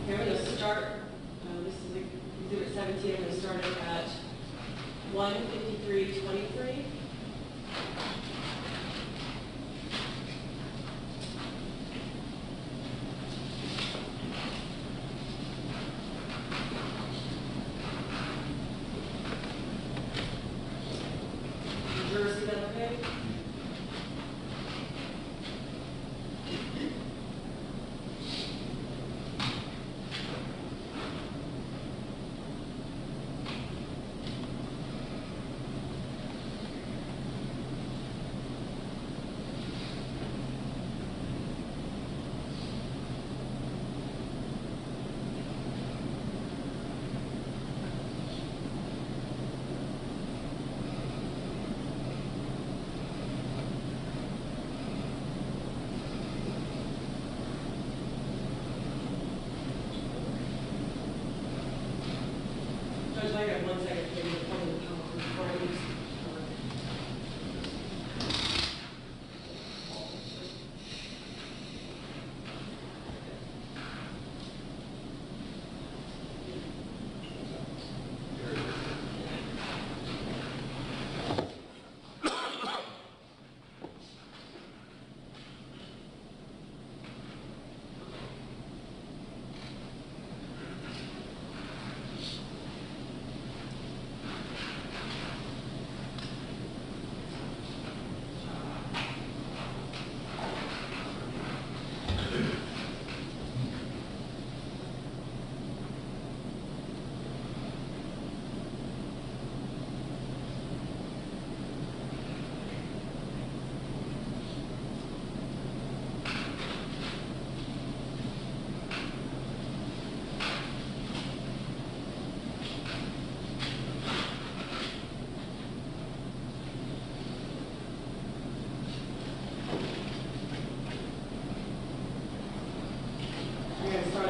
I'm going to start, this is Exhibit 17, I'm going to start it at 1:53:23. Jurors, is that okay?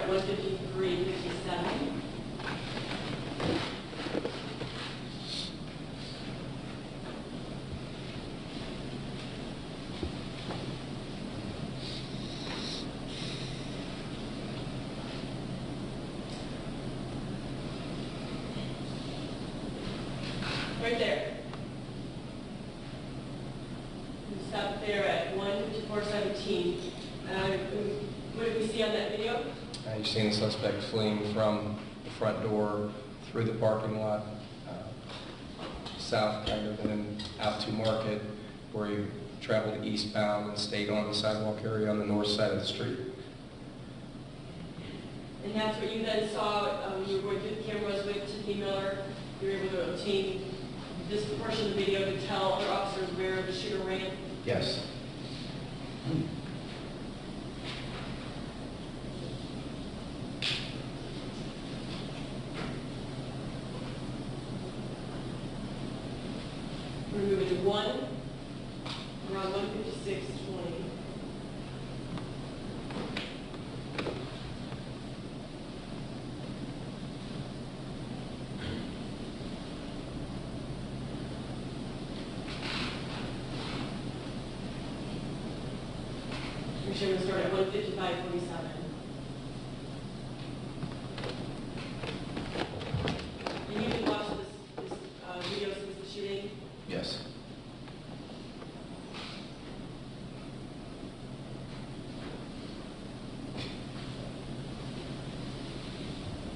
at 1:53:57. Right there. We stopped there at 1:54:17. What did we see on that video? You've seen the suspect fleeing from the front door through the parking lot, south kind of, and then out to Market, where he traveled eastbound and stayed on the sidewalk area on the north side of the street. And that's what you then saw, you were going through the cameras with Tiffany Miller. You were able to obtain this portion of the video to tell other officers where the shooter ran. Yes. We're moving to around 1:56:20. We're going to start at 1:55:47. And you've been watching this video since the shooting? Yes.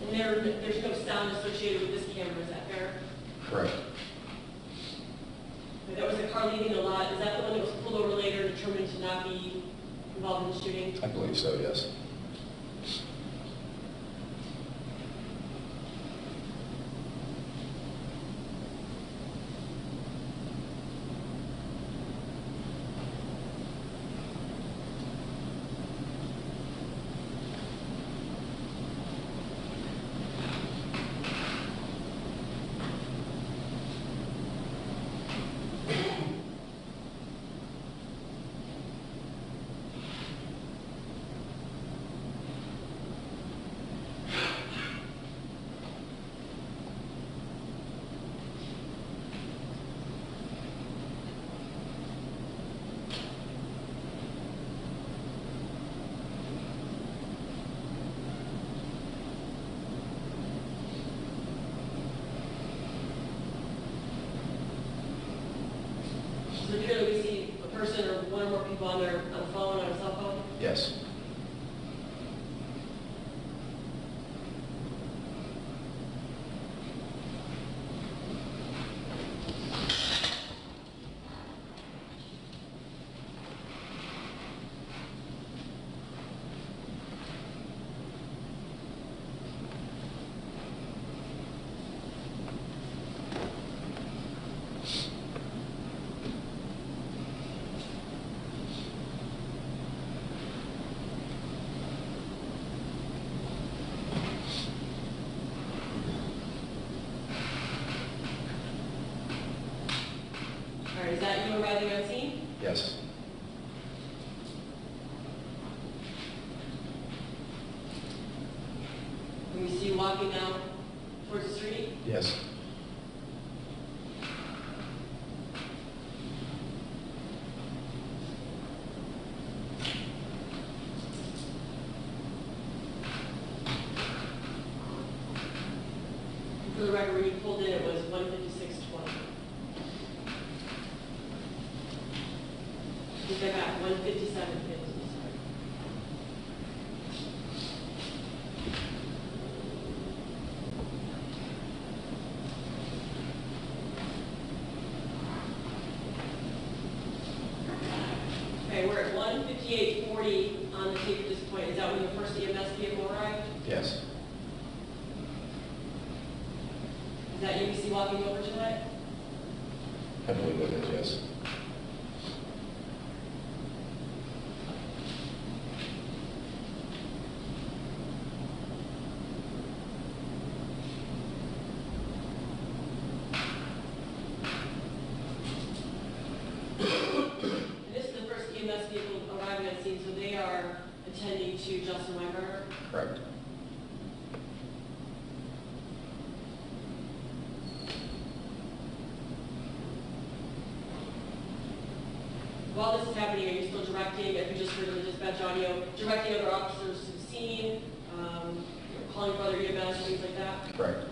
And there's no sound associated with this camera, is that fair? Correct. But that was a car leaving the lot. Is that the one that was pulled over later, determined to not be involved in the shooting? I believe so, yes. So here we see a person or one or more people on a phone, on a cell phone? Yes. All right, is that you arriving on scene? Yes. And we see you walking down towards the street? Yes. And for the record, when you pulled in, it was 1:56:20. Is that back? 1:57:50, sorry. Okay, we're at 1:58:40 on the tape at this point. Is that when the first EMS vehicle arrived? Yes. Is that you we see walking over to it? I believe it is, yes. And this is the first EMS vehicle arriving on scene, so they are attending to Justin Winebrenner. Correct. directing, as we just heard in the dispatch audio, directing other officers to the scene, calling for other EMS, things like that? Correct.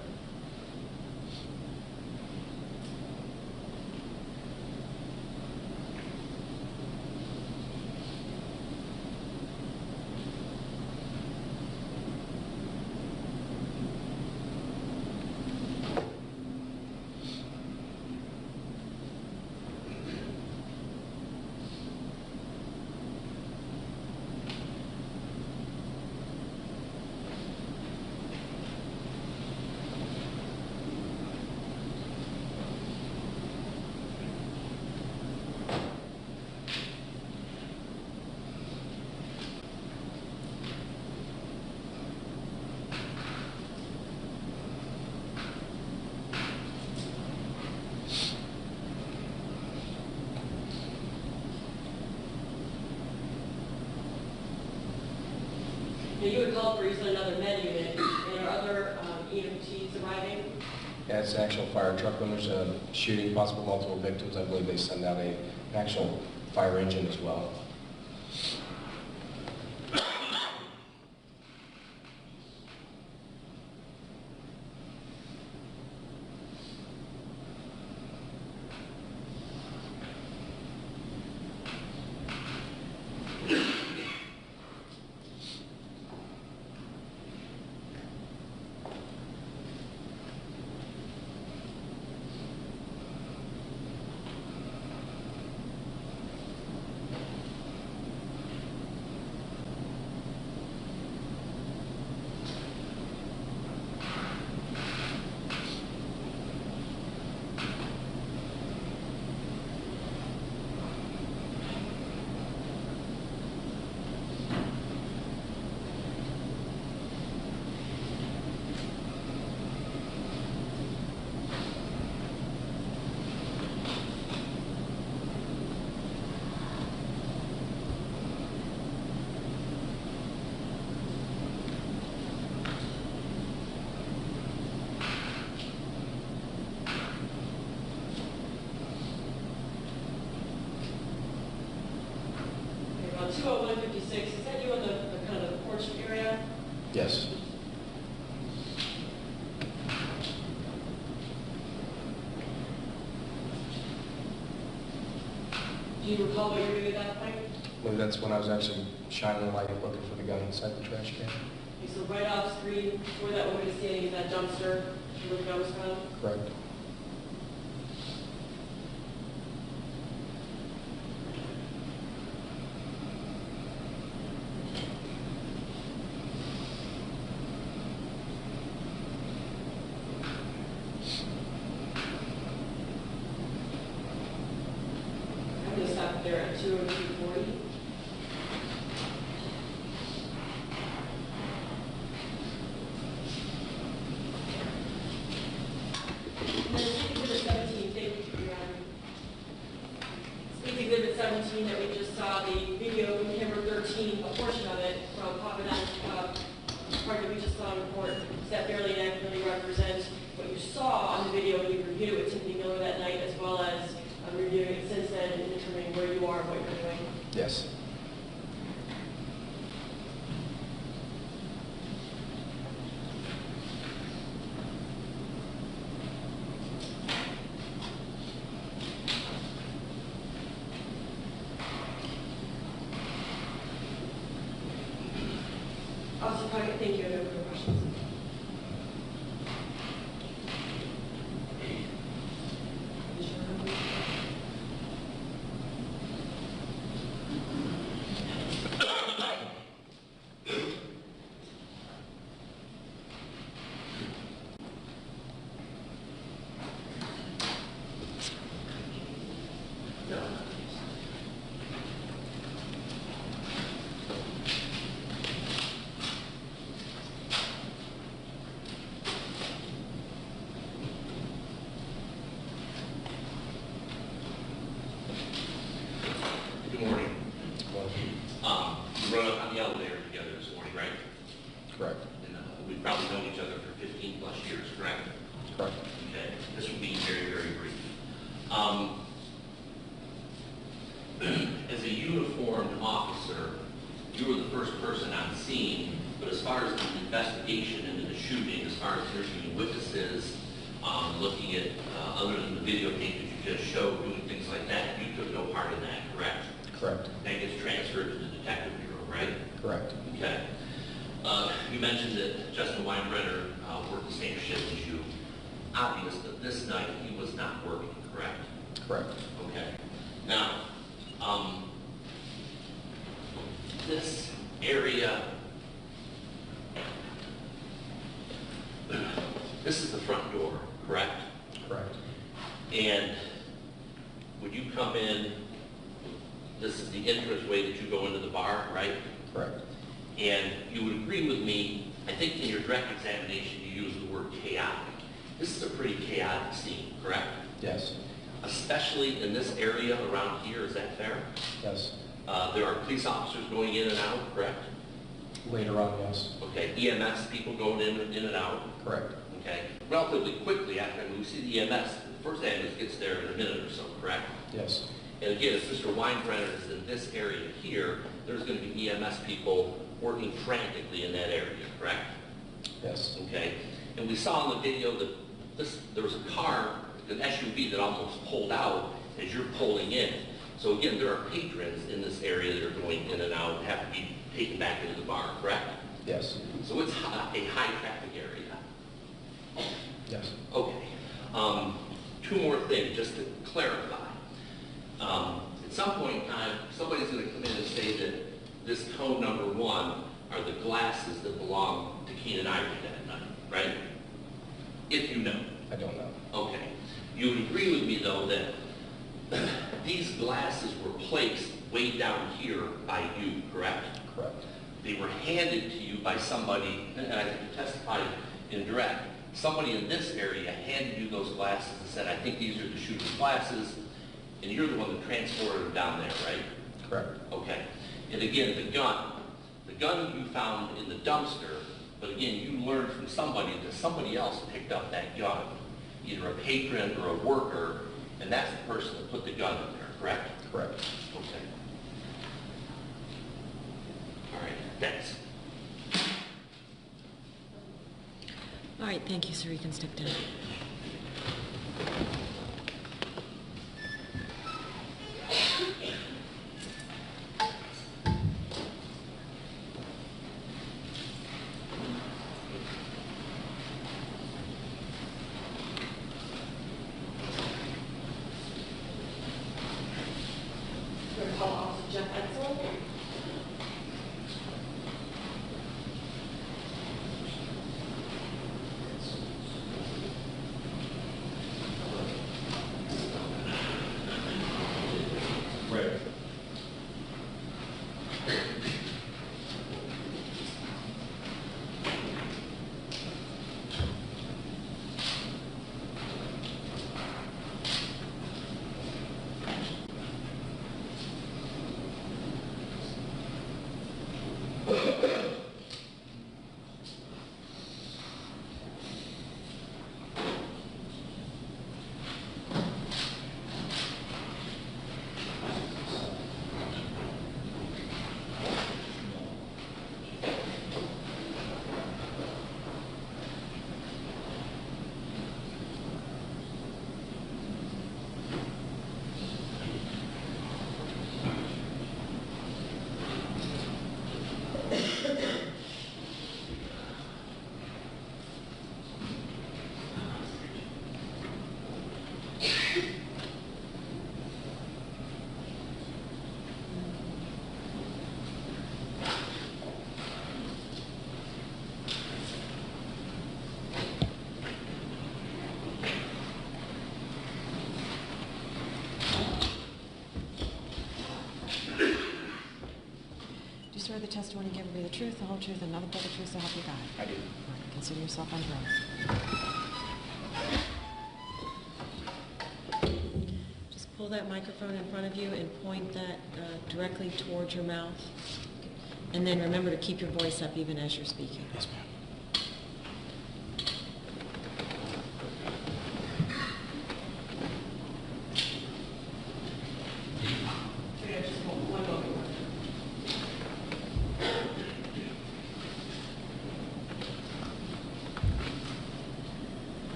Now, you had called for recently another med unit, and are other EMTs arriving? Yeah, it's an actual fire truck. When there's a shooting, possible multiple victims, I believe they send out an actual fire engine as well. On 20156, is that you in the kind of the porch area? Yes. Do you recall what you were doing at that point? Well, that's when I was actually shining the light looking for the gun inside the trash can. Okay, so right off screen, before that woman is standing in that dumpster, where the gun was found? Correct. I'm going to stop there at 20240. And then Exhibit 17, thank you, Your Honor. Exhibit 17 that we just saw, the video from camera 13, a portion of it from Papadon, part that we just saw in report, does that fairly and accurately represent what you saw on the video when you reviewed it with Timothy Miller that night, as well as reviewing it since then and determining where you are and what you're doing? Yes. Officer Puckett, thank you. I have no further questions. Good morning. We rode up on the elevator together this morning, right? Correct. And we've probably known each other for 15 plus years, correct? Correct. Okay. This will be very, very brief. As a uniformed uniformed officer, you were the first person on scene, but as far as the investigation into the shooting, as far as interviewing witnesses, looking at, other than the videotape that you just showed, doing things like that, you took no part in that, correct? Correct. That gets transferred to the detective bureau, right? Correct. Okay. You mentioned that Justin Winebrenner worked the same shift as you. Obvious that this night he was not working, correct? Correct. Okay. Now, this area, this is the front door, correct? Correct. And would you come in, this is the entrance way that you go into the bar, right? Correct. And you would agree with me, I think in your direct examination you used the word chaotic. This is a pretty chaotic scene, correct? Yes. Especially in this area around here, is that fair? Yes. There are police officers going in and out, correct? Later on, yes. Okay, EMS people going in and out? Correct. Okay, relatively quickly after we see the EMS, the first ambulance gets there in a minute or so, correct? Yes. And again, if Mr. Winebrenner is in this area here, there's going to be EMS people working frantically in that area, correct? Yes. Okay, and we saw in the video that there was a car, an SUV that almost pulled out as you're pulling in. So again, there are patrons in this area that are going in and out and have to be taken back into the bar, correct? Yes. So it's a high traffic area. Yes. Okay. Two more things just to clarify. At some point in time, somebody's going to come in and say that this code number 1 are the glasses that belong to Kenan Ivery that night, right? If you know. I don't know. Okay. You would agree with me, though, that these glasses were placed way down here by you, correct? Correct. They were handed to you by somebody, and I think you testified in direct, somebody in this area handed you those glasses and said, I think these are the shooter's glasses, and you're the one that transported them down there, right? Correct. Okay. And again, the gun you found in the dumpster, but again, you learned from somebody that somebody else picked up that gun, either a patron or a worker, and that's the person that put the gun in there, correct? Correct. Okay. All right, thanks. All right, thank you, sir. You can step down. We're going to call Officer Jeff Edsel. Right. Do you swear the testimony given will be the truth, the whole truth, and nothing but the truth, so help you God? I do. All right, consider yourself under oath. Just pull that microphone in front of you and point that directly towards your mouth. And then remember to keep your voice up even as you're speaking. Yes, ma'am. Just one moment.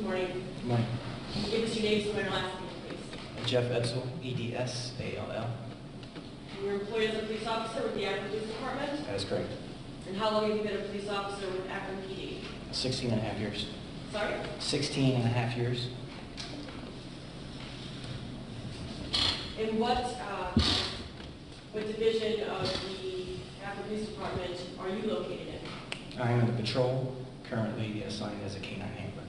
morning. Good morning. Can you give us your name, so and last name, please? Jeff Edsall, E-D-S-A-L-L. And you're employed as a police officer with the Akron Police Department? That is correct. And how long have you been a police officer with Akron PD? 16 and a half years. Sorry? 16 and a half years. And what division of the Akron Police Department are you located in? I am in the patrol, currently assigned as a canine handler.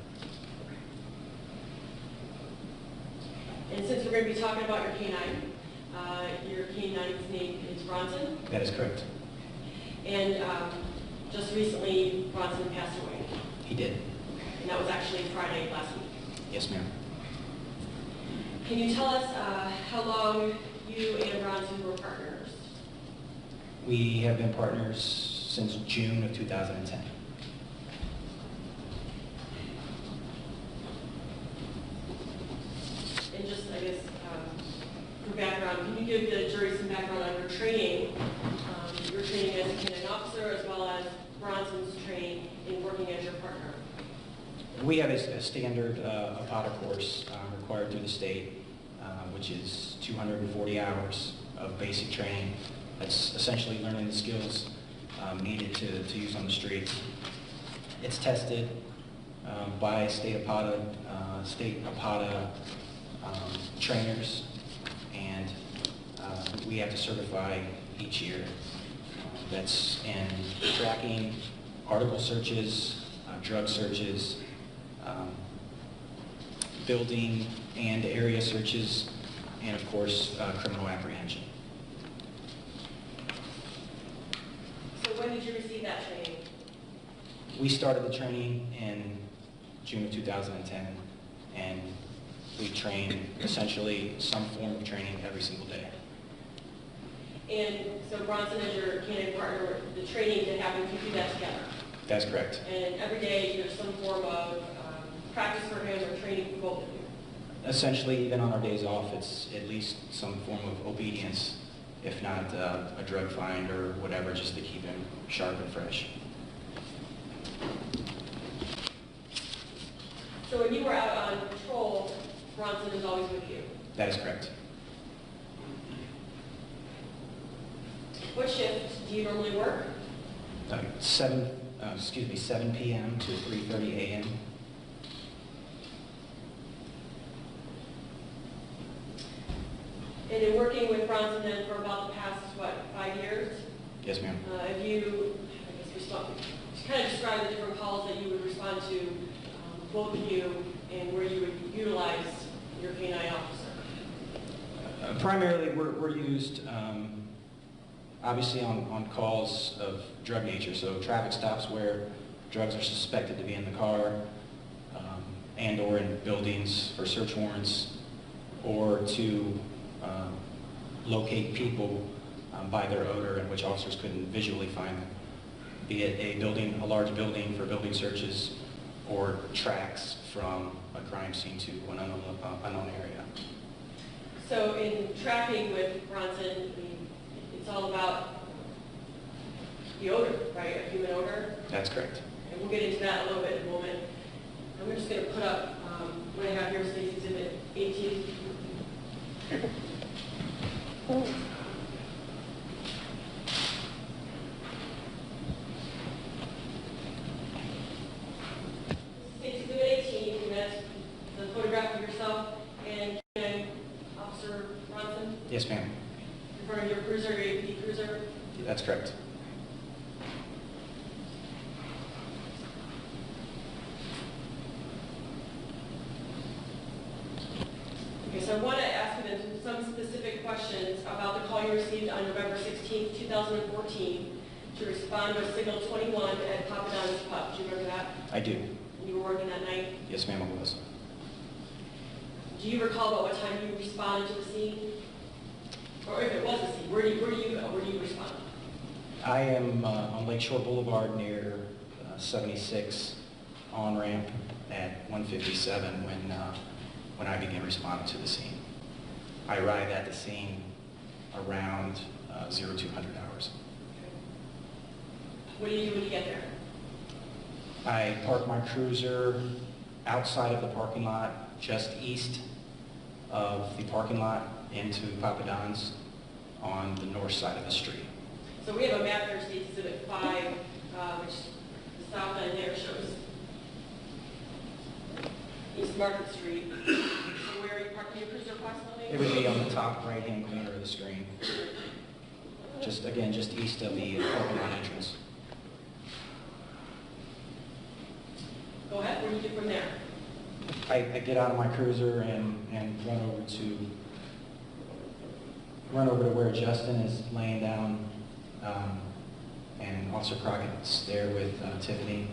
And since we're going to be talking about your canine's name is Bronson, That is correct. and just recently Bronson passed away, He did. and that was actually Friday last week. Yes, ma'am. Can you tell us how long you and Bronson were partners? We have been partners since June of 2010. And just, I guess, for background, can you give the jury some background on your training as a canine officer, as well as Bronson's training in working as your partner? We have a standard APATA course required through the state, which is 240 hours of basic training. That's essentially learning the skills needed to use on the street. It's tested by state APATA trainers, and we have to certify each year. That's in tracking, article searches, drug searches, building and area searches, and of course, criminal apprehension. So when did you receive that training? We started the training in June of 2010, and we train essentially some form of training every single day. And so Bronson, as your canine partner, the training that happens, you do that together? That's correct. And every day there's some form of practice for him or training for both of you? Essentially, even on our days off, it's at least some form of obedience, if not a drug find or whatever, just to keep him sharp and fresh. So when you were out on patrol, Bronson is always with you? That is correct. What shift do you normally work? 7 p.m. to 3:30 a.m. And in working with Bronson then for about the past, 5 years? Yes, ma'am. Have you, kind of describe the different calls that you would respond to, both of you, and where you would utilize your canine officer? Primarily, we're used obviously on calls of drug nature, so traffic stops where drugs are suspected to be in the car, and or in buildings for search warrants, or to locate people by their odor, in which officers couldn't visually find them, be it a large building for building searches, or tracks from a crime scene to an unknown area. So in tracking with Bronson, it's all about the odor, right? A human odor? That's correct. And we'll get into that a little bit in a moment. I'm just going to put up what I have here, State's Exhibit 18. State's Exhibit 18, and that's the photograph of yourself and Officer Bronson. Yes, ma'am. In front of your cruiser, your APD cruiser. That's correct. Okay, so I want to ask you then some specific questions about the call you received on November 16, 2014 to respond to a signal 21 at Papa Don's Pub. Do you remember that? I do. And you were working that night? Yes, ma'am, it was. Do you recall about what time you responded to the scene? Or if it was a scene, where do you go? Where do you respond? I am on Lakeshore Boulevard near 76 on-ramp at 157 when I began responding to the scene. I arrived at the scene around 0200 hours. What do you do when you get there? I park my cruiser outside of the parking lot, just east of the parking lot into Papa Don's on the north side of the street. So we have a map there, State Exhibit 5, which the south end there shows East Market Street. So where are you parking your cruiser approximately? It would be on the top right-hand corner of the screen. Just, again, just east of the parking lot entrance. Go ahead, what do you do from there? I get out of my cruiser and run over to where Justin is laying down, and Officer Crockett's there with Tiffany,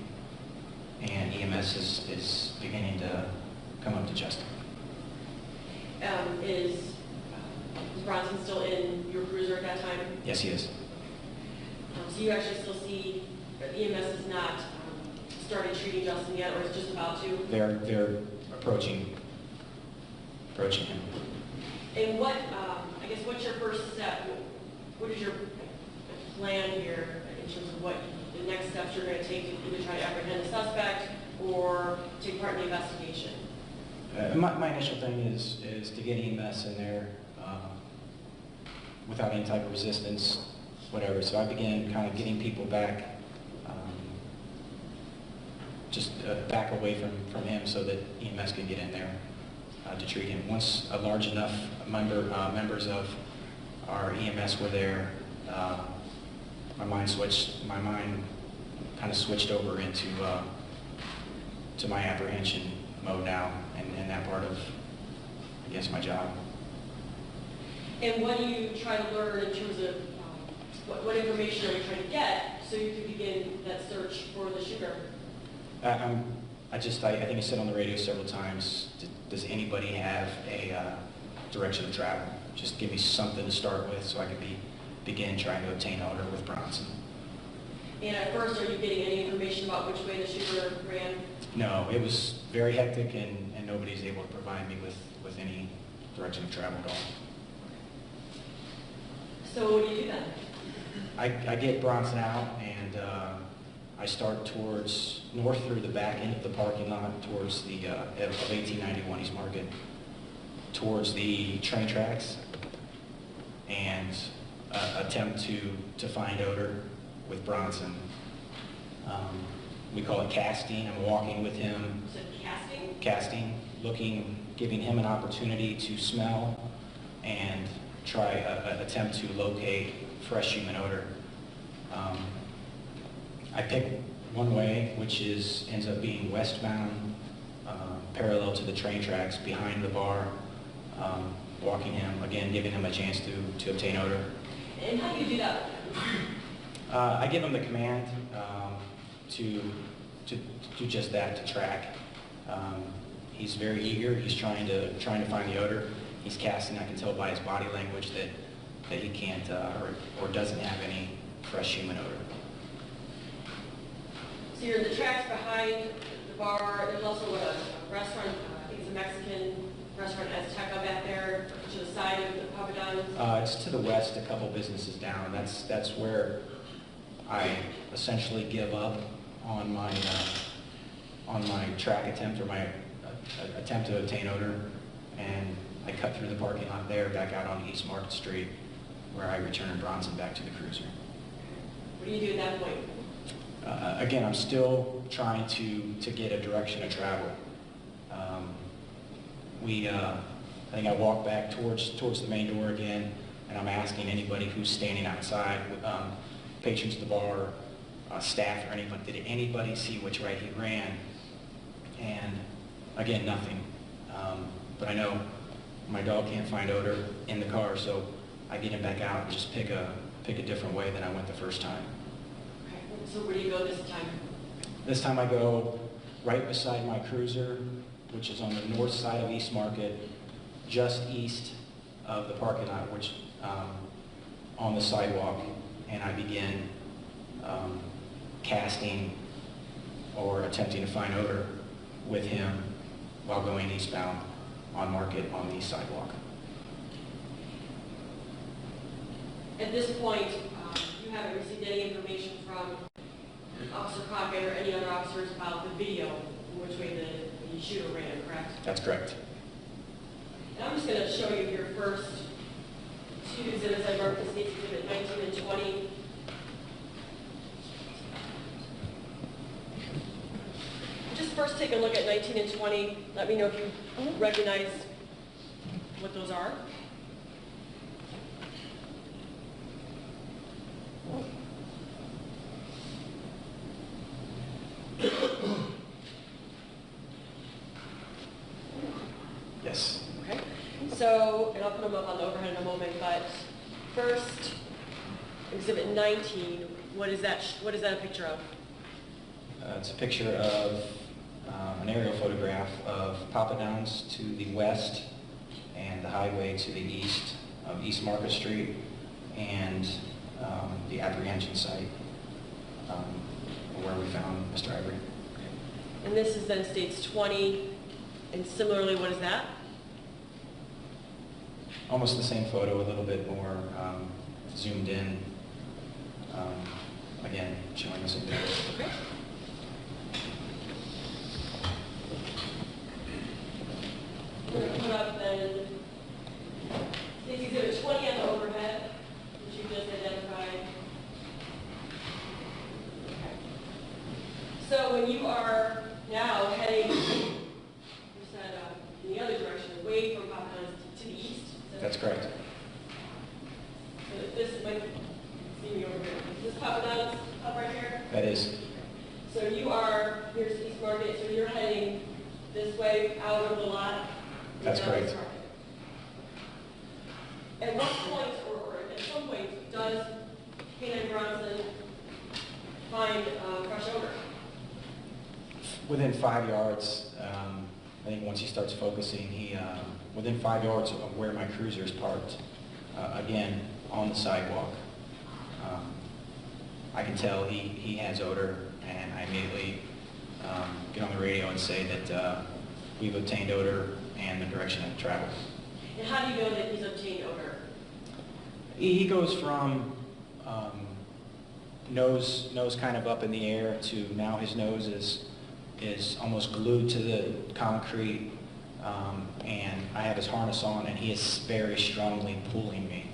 and EMS is beginning to come up to Justin. Is Bronson still in your cruiser at that time? Yes, he is. So you actually still see that EMS is not started treating Justin yet, or is just about to? They're approaching him. And what, I guess, what's your first step? What is your plan here in terms of what the next steps you're going to take to either try to apprehend the suspect or take part in the investigation? My initial thing is to get EMS in there without any type of resistance, whatever. So I began kind of getting people back, back away from him so that EMS can get in there to treat him. Once a large enough members of our EMS were there, my mind kind of switched over into to my apprehension mode now, and that part of, I guess, my job. And what do you try to learn in terms of what information are you trying to get so you can begin that search for the shooter? I think I said on the radio several times, does anybody have a direction of travel? Just give me something to start with so I could begin trying to obtain odor with Bronson. And at first, are you getting any information about which way the shooter ran? No, it was very hectic, and nobody's able to provide me with any direction of travel at all. So what do you do then? I get Bronson out, and I start towards north through the back end of the parking lot towards the of 1891 East Market, towards the train tracks, and attempt to find odor with Bronson. We call it casting. I'm walking with him. So casting? Casting, giving him an opportunity to smell and try attempt to locate fresh human odor. I pick one way, which ends up being westbound, parallel to the train tracks behind the bar, walking him, again, giving him a chance to obtain odor. And how do you do that? I give him the command to do just that, to track. He's very eager. He's trying to find the odor. He's casting. I can tell by his body language that he can't or doesn't have any fresh human odor. So you're in the tracks behind the bar. There's also a restaurant. I think it's a Mexican restaurant, Azteca, back there to the side of the Papa Don's. It's to the west, a couple businesses down. That's where I essentially give up on my track attempt, or my attempt to obtain odor, and I cut through the parking lot there, back out on East Market Street, where I return Bronson back to the cruiser. What do you do at that point? Again, I'm still trying to get a direction of travel. I think I walk back towards the main door again, and I'm asking anybody who's standing outside, patrons of the bar, staff, or anybody, did anybody see which way he ran? And again, nothing. But I know my dog can't find odor in the car, so I get him back out and just pick a different way than I went the first time. Okay. So where do you go this time? This time I go right beside my cruiser, which is on the north side of East Market, just east of the parking lot, which on the sidewalk, and I begin casting or attempting to find odor with him while going eastbound on Market on the sidewalk. At this point, you haven't received any information from Officer Crockett or any other officers about the video, which way the you shoot or ran, correct? That's correct. And I'm just going to show you your first two exhibits I marked, the State's Exhibit 19 and 20. Just first take a look at 19 and 20. Let me know if you recognize what those are. Yes. Okay. So, and I'll put them up on the overhead in a moment, but first, Exhibit 19, what is that a picture of? It's a picture of an aerial photograph of Papadowns to the west and the highway to the east of East Market Street and the apprehension site where we found Mr. Ivery. And this is then States 20, and similarly, what is that? Almost the same photo, a little bit more zoomed in. Again, showing the same thing. Okay. We're going to put up then States Exhibit 20 on the overhead, which you just identified. Okay. So when you are now heading, you said in the other direction, away from Papadowns to the east. That's correct. So this might see me over here. Is this Papadowns up right here? That is. So you are, here's East Market, so you're heading this way out of the lot? That's correct. East Market. At what point, or at some point, does Kenan Bronson find fresh odor? Within 5 yards, I think once he starts focusing, within 5 yards of where my cruiser is parked, again, on the sidewalk, I can tell he has odor, and I immediately get on the radio and say that we've obtained odor and the direction it travels. And how do you know that he's obtained odor? He goes from nose kind of up in the air to now his nose is almost glued to the concrete, and I have his harness on, and he is very strongly pulling me,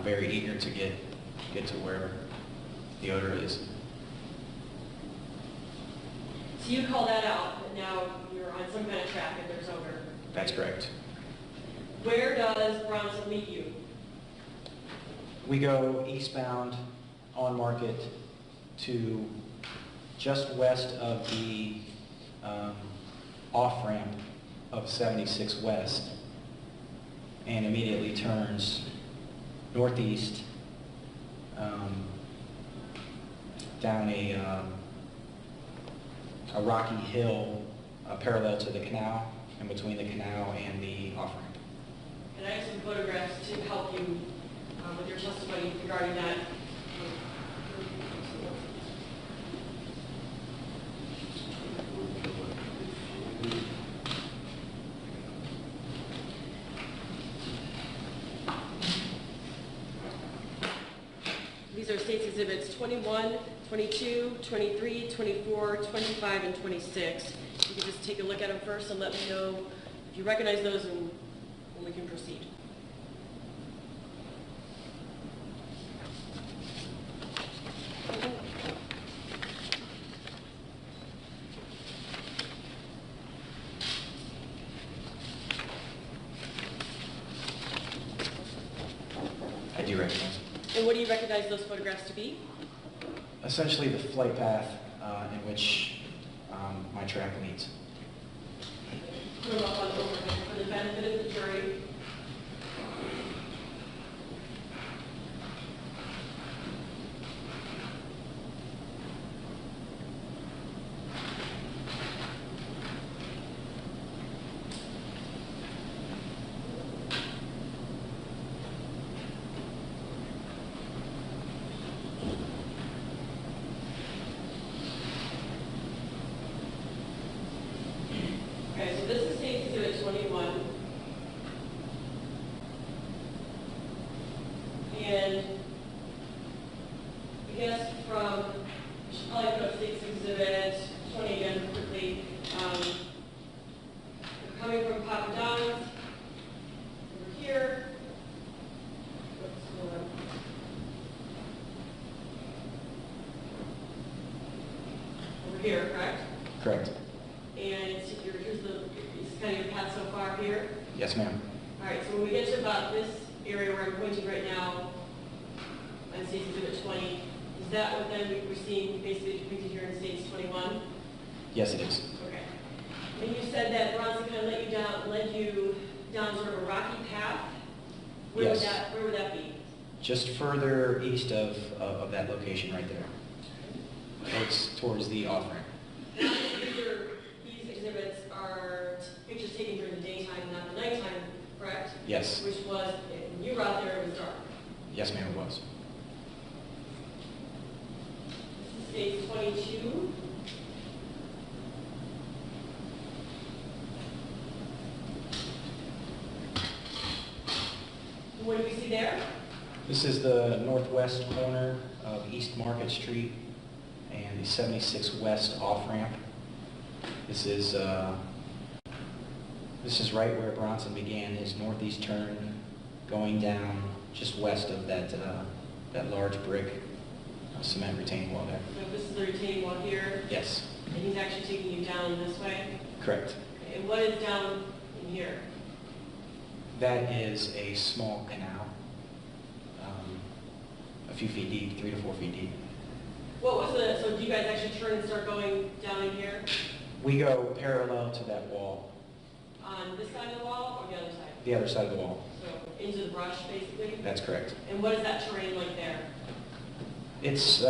very eager to get to where the odor is. So you call that out, and now you're on some kind of track and there's odor. That's correct. Where does Bronson meet you? We go eastbound on Market to just west of the off-ramp of 76 West, and immediately turns northeast down a rocky hill parallel to the canal, and between the canal and the off-ramp. And I have some photographs to help you with your testimony regarding that. These are States Exhibits 21, 22, 23, 24, 25, and 26. You can just take a look at them first and let me know if you recognize those, and we can proceed. I do recognize. And what do you recognize those photographs to be? Essentially the flight path in which my track leads. Put them up on the overhead for the benefit of the jury. Okay, so this is States Exhibit 21. And I guess from, I should probably put up States Exhibit 20 again quickly. coming from Papa John's, over here. Oops, hold on. Over here, correct? Correct. And here's kind of your path so far here. Yes, ma'am. All right, so when we get to about this area where I'm pointing right now, on States Exhibit 20, is that what then we're seeing basically depicted here in States 21? Yes, it is. Okay. And you said that Bronson kind of led you down sort of a rocky path. Where Yes. where would that be? Just further east of that location right there. Towards the off-ramp. Now, these exhibits are pictures taken during the daytime, not the nighttime, correct? Yes. Which was, when you were out there, it was dark. Yes, ma'am, it was. States 22. What do we see there? This is the northwest corner of East Market Street and the 76 West off-ramp. This is right where Bronson began his northeast turn, going down just west of that large brick cement retaining wall there. So this is the retaining wall here, Yes, and he's actually taking you down this way. correct. Okay, and what is down in here? That is a small canal, a few feet deep, 3 to 4 feet deep. What was so do you guys actually turn and start going down in here? We go parallel to that wall, On this side of the wall or the other side? the other side of the wall. So into the brush, basically? That's correct. And what is that terrain like there? It's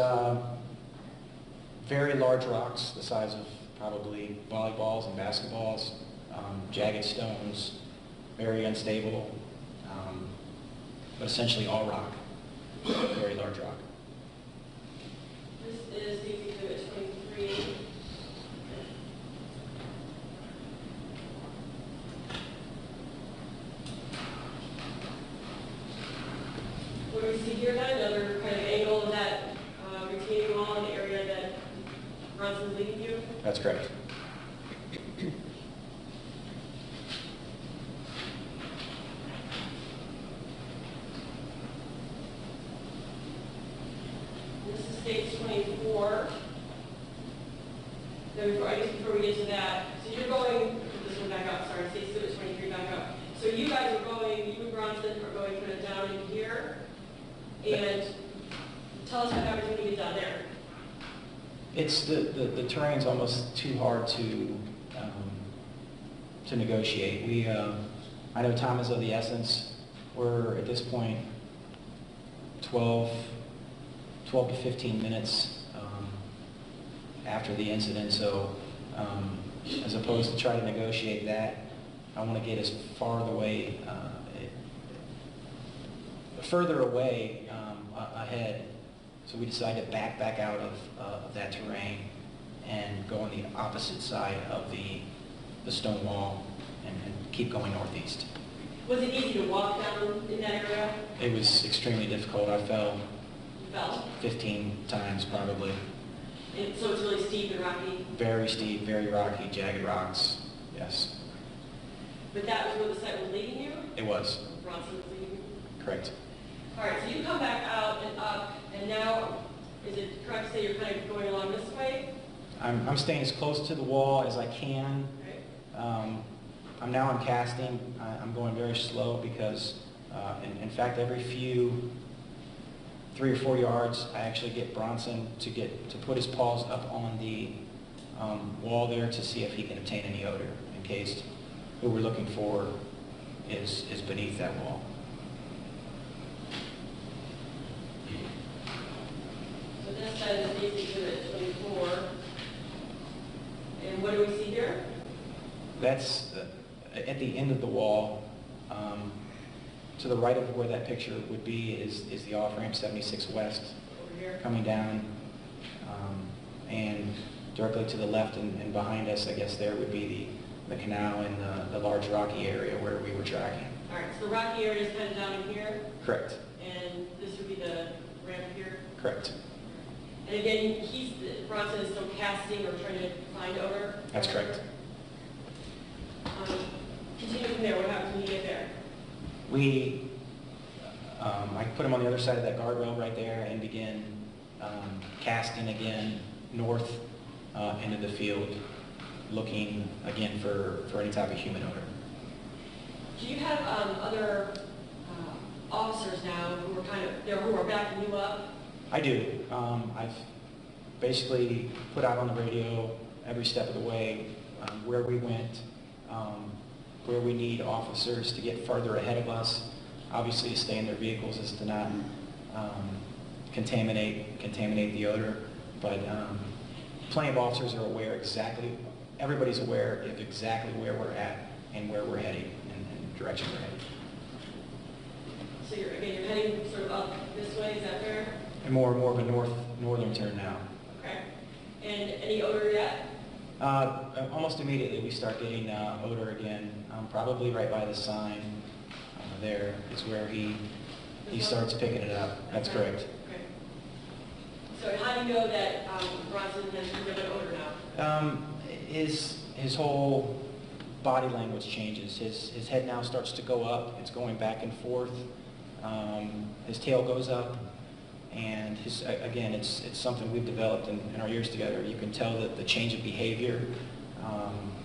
very large rocks, the size of probably volleyballs and basketballs, jagged stones, very unstable, but essentially all rock, very large rock. This is the Exhibit 23. What do we see here then? Another kind of angle of that retaining wall in the area that Bronson's leading you? That's correct. This is States 24. Then before we get to that, so you're going, put this one back up, sorry, States Exhibit 23 back up. So you guys are going, you and Bronson are going kind of down in here, and tell us what happens when you get down there. It's the terrain's almost too hard to negotiate. I know time is of the essence. We're at this point 12 to 15 minutes after the incident, so as opposed to try to negotiate that, I want to get as further away ahead. So we decided to back out of that terrain and go on the opposite side of the stone wall and keep going northeast. Was it easy to walk down in that area? It was extremely difficult. I fell You fell? 15 times probably. So it's really steep and rocky? Very steep, very rocky, jagged rocks, yes. But that was where the site was leading you? It was, Bronson was leading you? correct. All right, so you come back out and up, and now, is it correct to say you're kind of going along this way? I'm staying as close to the wall as I can. Right. I'm now in casting. I'm going very slow because, in fact, every 3 or 4 yards, I actually get Bronson to put his paws up on the wall there to see if he can obtain any odor, in case who we're looking for is beneath that wall. So this side is States Exhibit 24. And what do we see here? That's at the end of the wall. To the right of where that picture would be is the off-ramp 76 West Over here. coming down. And directly to the left and behind us, I guess there would be the canal and the large rocky area where we were tracking. All right, so the rocky area is kind of down in here, Correct. and this would be the ramp here. Correct. And again, Bronson is still casting or trying to find odor? That's correct. I put him on the other side of that guardrail right there and begin casting again north into the field, looking again for any type of human odor. Do you have other officers now who are who are backing you up? I do. I've basically put out on the radio every step of the way where we went, where we need officers to get further ahead of us. Obviously, to stay in their vehicles is to not contaminate the odor. But plenty of officers are aware exactly. Everybody's aware of exactly where we're at and where we're heading and the direction we're heading. So you're heading sort of up this way. Is that fair? And more of a northern turn now. Okay. And any odor yet? Almost immediately we start getting odor again. Probably right by the sign there is where he starts picking it up. That's correct. Okay. So how do you know that Bronson has delivered odor now? His whole body language changes. His head now starts to go up. It's going back and forth. His tail goes up. And again, it's something we've developed in our years together. You can tell that the change of behavior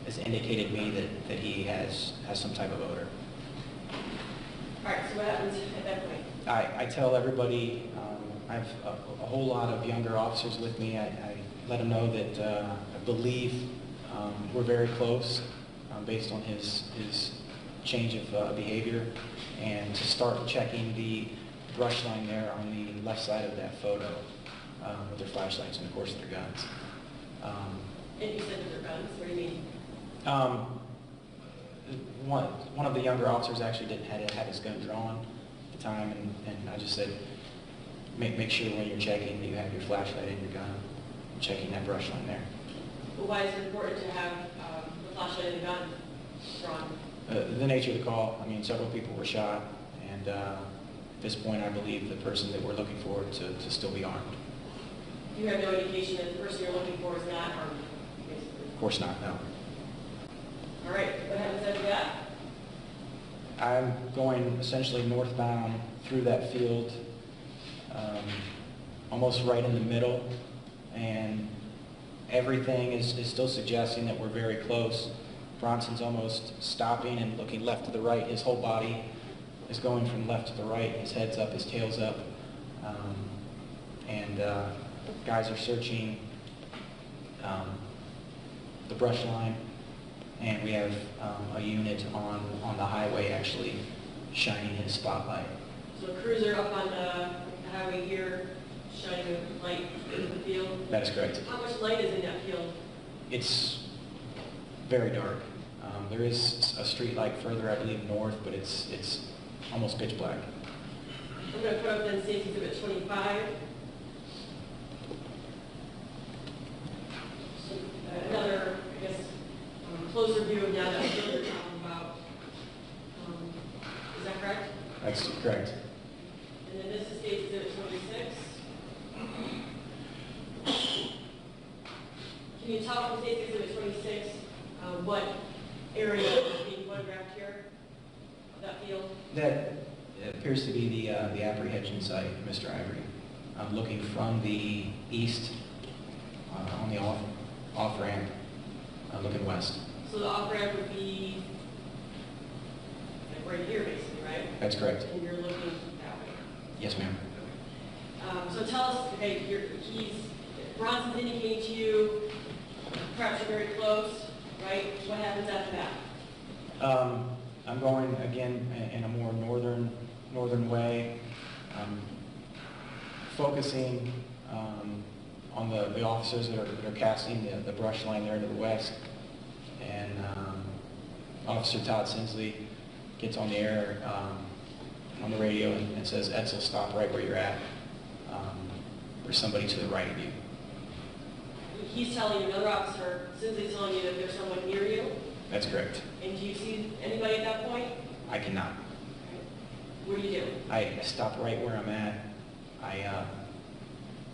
has indicated me that he has some type of odor. All right, so what happens at that point? I tell everybody, I have a whole lot of younger officers with me. I let them know that I believe we're very close based on his change of behavior, and to start checking the brush line there on the left side of that photo with their flashlights and, of course, their guns. And you said with their guns? What do you mean? One of the younger officers actually didn't have his gun drawn at the time, and I just said, make sure when you're checking that you have your flashlight and your gun, checking that brush line there. But why is it important to have the flashlight and the gun drawn? The nature of the call. I mean, several people were shot, and at this point I believe the person that we're looking for to still be armed. You have no indication that the person you're looking for is not armed, basically? Of course not, no. All right, what happens after that? I'm going essentially northbound through that field, almost right in the middle, and everything is still suggesting that we're very close. Bronson's almost stopping and looking left to the right. His whole body is going from left to the right. His head's up, his tail's up, and guys are searching the brush line. And we have a unit on the highway actually shining his spotlight. So a cruiser up on the highway here, shining a light into the field? That is correct. How much light is in that field? It's very dark. There is a street light further, I believe, north, but it's almost pitch black. I'm going to put up then Safety Exhibit 25. So, another, I guess, closer view of now that field you're talking about. Is that correct? That's correct. And then this is Safety Exhibit 26. Can you tell from Safety Exhibit 26 what area is being photographed here of that field? That appears to be the apprehension site, Mr. Ivery. I'm looking from the east on the off-ramp, looking west. So the off-ramp would be like right here, basically, right? That's correct. And you're looking that way? Yes, ma'am. So tell us, okay, Bronson's indicating to you, perhaps you're very close, right? What happens after that? I'm going, again, in a more northern way, focusing on the officers that are casting the brush line there to the west. And Officer Todd Sinsley gets on the air on the radio and says, "Edsel, stop right where you're at. There's somebody to the right of you." He's telling you, another officer, Sinsley's telling you that there's someone near you? That's correct. And do you see anybody at that point? I cannot. What do you do? I stop right where I'm at.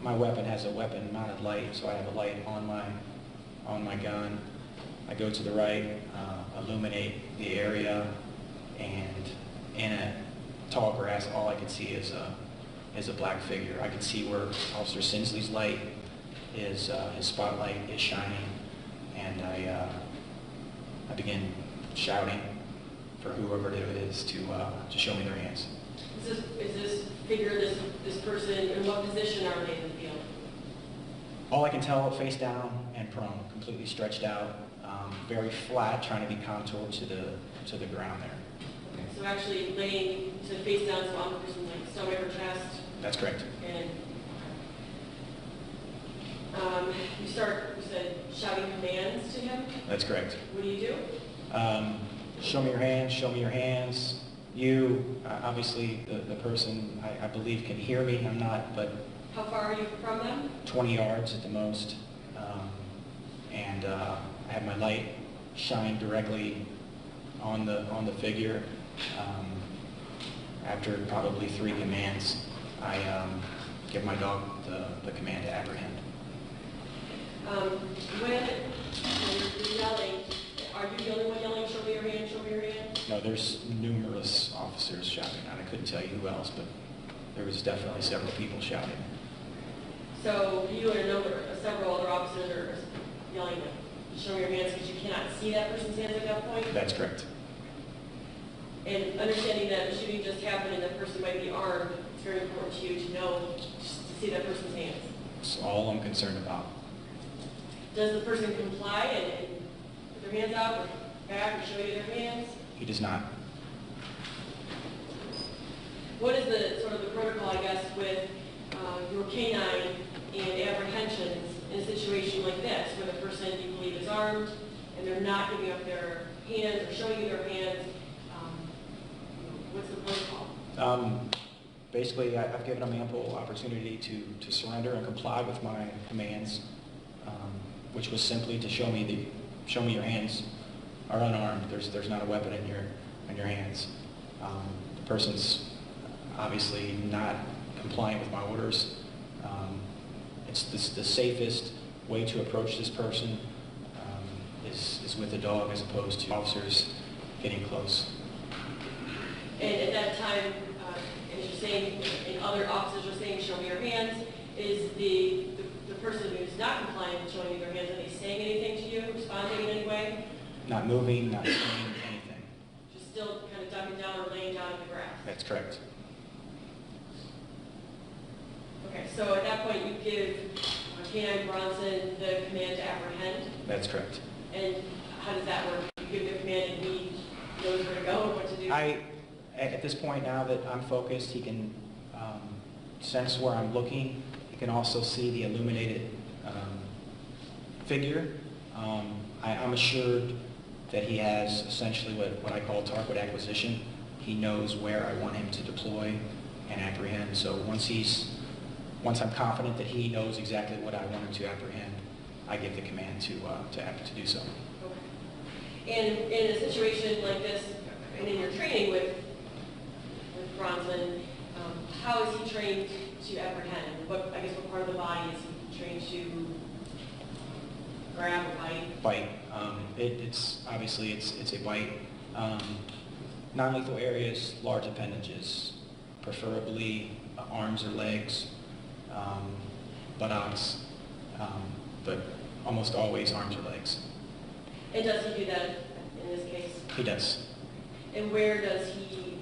My weapon has a weapon-mounted light, so I have a light on my gun. I go to the right, illuminate the area, and in tall grass, all I could see is a black figure. I could see where Officer Sinsley's light is, his spotlight is shining, and I began shouting for whoever it is to show me their hands. Is this figure, this person, in what position are they in the field? All I can tell, face down and prone, completely stretched out, very flat, trying to be contoured to the ground there. Okay, so actually laying to face down, so on the person like stomach or chest? That's correct. And you said shouting commands to him? That's correct. What do you do? Show me your hands, show me your hands. You, obviously the person I believe can hear me, I'm not, but How far are you from them? 20 yards at the most. And I have my light shine directly on the figure. After probably 3 commands, I give my dog the command to apprehend. When you're yelling, are you the only one yelling, show me your hand, show me your hand? No, there's numerous officers shouting, and I couldn't tell you who else, but there was definitely several people shouting. So you and several other officers are yelling, like, show me your hands, because you cannot see that person's hands at that point? That's correct. And understanding that the shooting just happened and that person might be armed, it's very important to you to know, to see that person's hands. That's all I'm concerned about. Does the person comply and put their hands out or back and show you their hands? He does not. What is the sort of the protocol, I guess, with your canine and apprehensions in a situation like this, where the person you believe is armed and they're not giving up their hands or showing you their hands? What's the protocol? Basically, I've given them ample opportunity to surrender and comply with my commands, which was simply to show me your hands are unarmed. There's not a weapon in your hands. The person's obviously not complying with my orders. It's the safest way to approach this person is with a dog as opposed to officers getting close. And at that time, as you're saying, and other officers are saying, show me your hands, is the person who's not complying with showing you their hands, are they saying anything to you, responding in any way? Not moving, not saying anything. Just still kind of ducking down or laying down in the grass? That's correct. Okay, so at that point you give Kenan Bronson the command to apprehend? That's correct. And how does that work? You give the command and he knows where to go and what to do? At this point now that I'm focused, he can sense where I'm looking. He can also see the illuminated figure. I'm assured that he has essentially what I call target acquisition. He knows where I want him to deploy and apprehend. So once I'm confident that he knows exactly what I want him to apprehend, I give the command to do so. Okay. And in a situation like this, and in your training with Bronson, how is he trained to apprehend? What part of the body is he trained to grab or bite? Bite. It's obviously it's a bite. Non-lethal areas, large appendages, preferably arms or legs, buttocks, but almost always arms or legs. And does he do that in this case? He does. And where does he,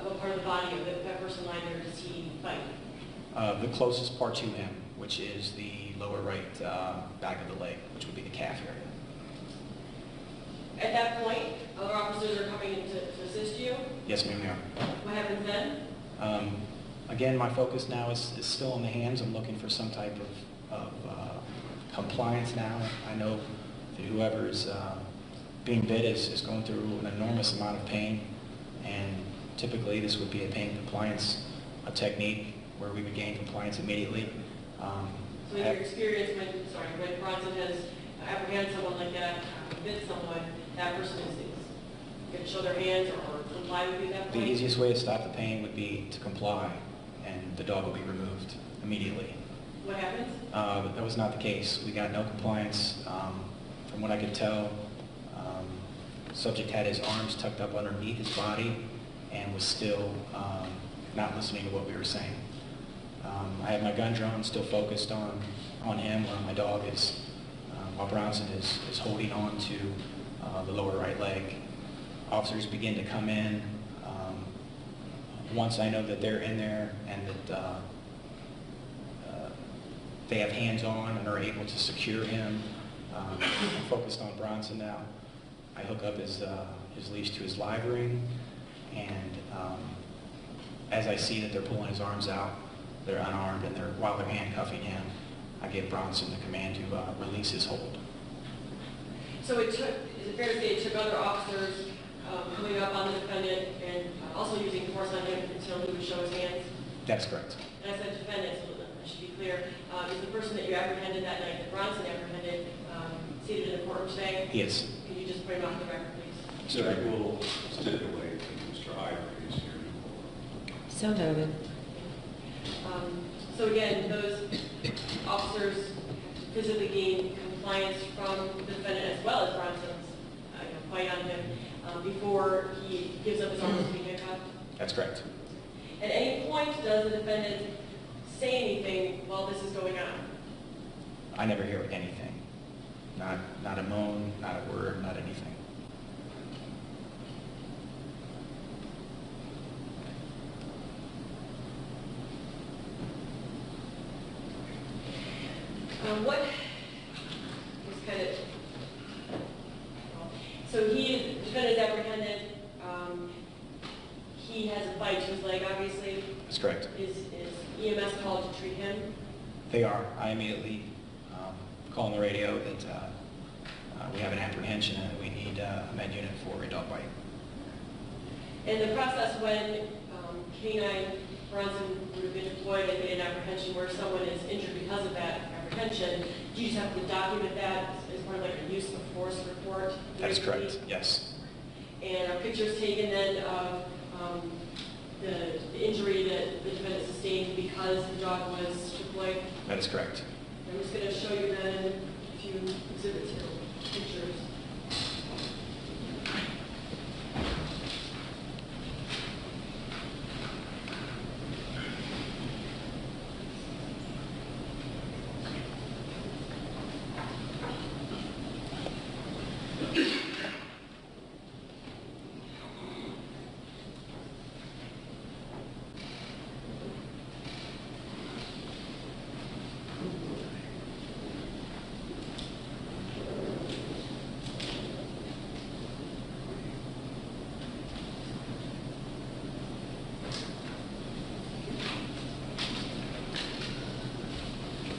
what part of the body of that person lying there does he bite? The closest part to him, which is the lower right back of the leg, which would be the calf area. At that point, other officers are coming in to assist you? Yes, ma'am, they are. What happens then? Again, my focus now is still on the hands. I'm looking for some type of compliance now. I know that whoever is being bit is going through an enormous amount of pain, and typically this would be a pain compliance technique where we would gain compliance immediately. So in your experience when Bronson has apprehended someone like that, bit someone, that person is going to show their hands or comply with you at that point? The easiest way to stop the pain would be to comply, and the dog will be removed immediately. What happens? That was not the case. We got no compliance. From what I could tell, the subject had his arms tucked up underneath his body, and was still not listening to what we were saying. I had my gun drawn, still focused on him, where my dog is, while Bronson is holding on to the lower right leg. Officers begin to come in. Once I know that they're in there and that they have hands on and are able to secure him, I'm focused on Bronson now. I hook up his leash to his live ring, and as I see that they're pulling his arms out, they're unarmed, and while they're handcuffing him, I give Bronson the command to release his hold. So is it fair to say it took other officers coming up on the defendant and also using force on him until he would show his hands? That's correct. And I said defendant, so I should be clear. Is the person that you apprehended that night, that Bronson apprehended, seated in the courtroom today? He is. Can you just put him on the record, please? So I will stipulate that Mr. Ivory is here in court. So noted. So again, those officers physically gain compliance from the defendant as well as Bronson's fight on him before he gives up his arms to be handcuffed? That's correct. At any point, does the defendant say anything while this is going on? I never hear anything. Not a moan, not a word, not anything. What was kind of, so the defendant is apprehended, he has a bite to his leg, obviously. That's correct. Is EMS called to treat him? They are. I immediately call on the radio that we have an apprehension and that we need a med unit for a dog bite. And the process when Kenan Bronson would have been deployed and made an apprehension where someone is injured because of that apprehension, do you just have to document that as part of like a use of force report? That is correct, yes. And are pictures taken then of the injury that the defendant sustained because the dog was deployed? That is correct. I'm just going to show you then a few exhibits here, pictures.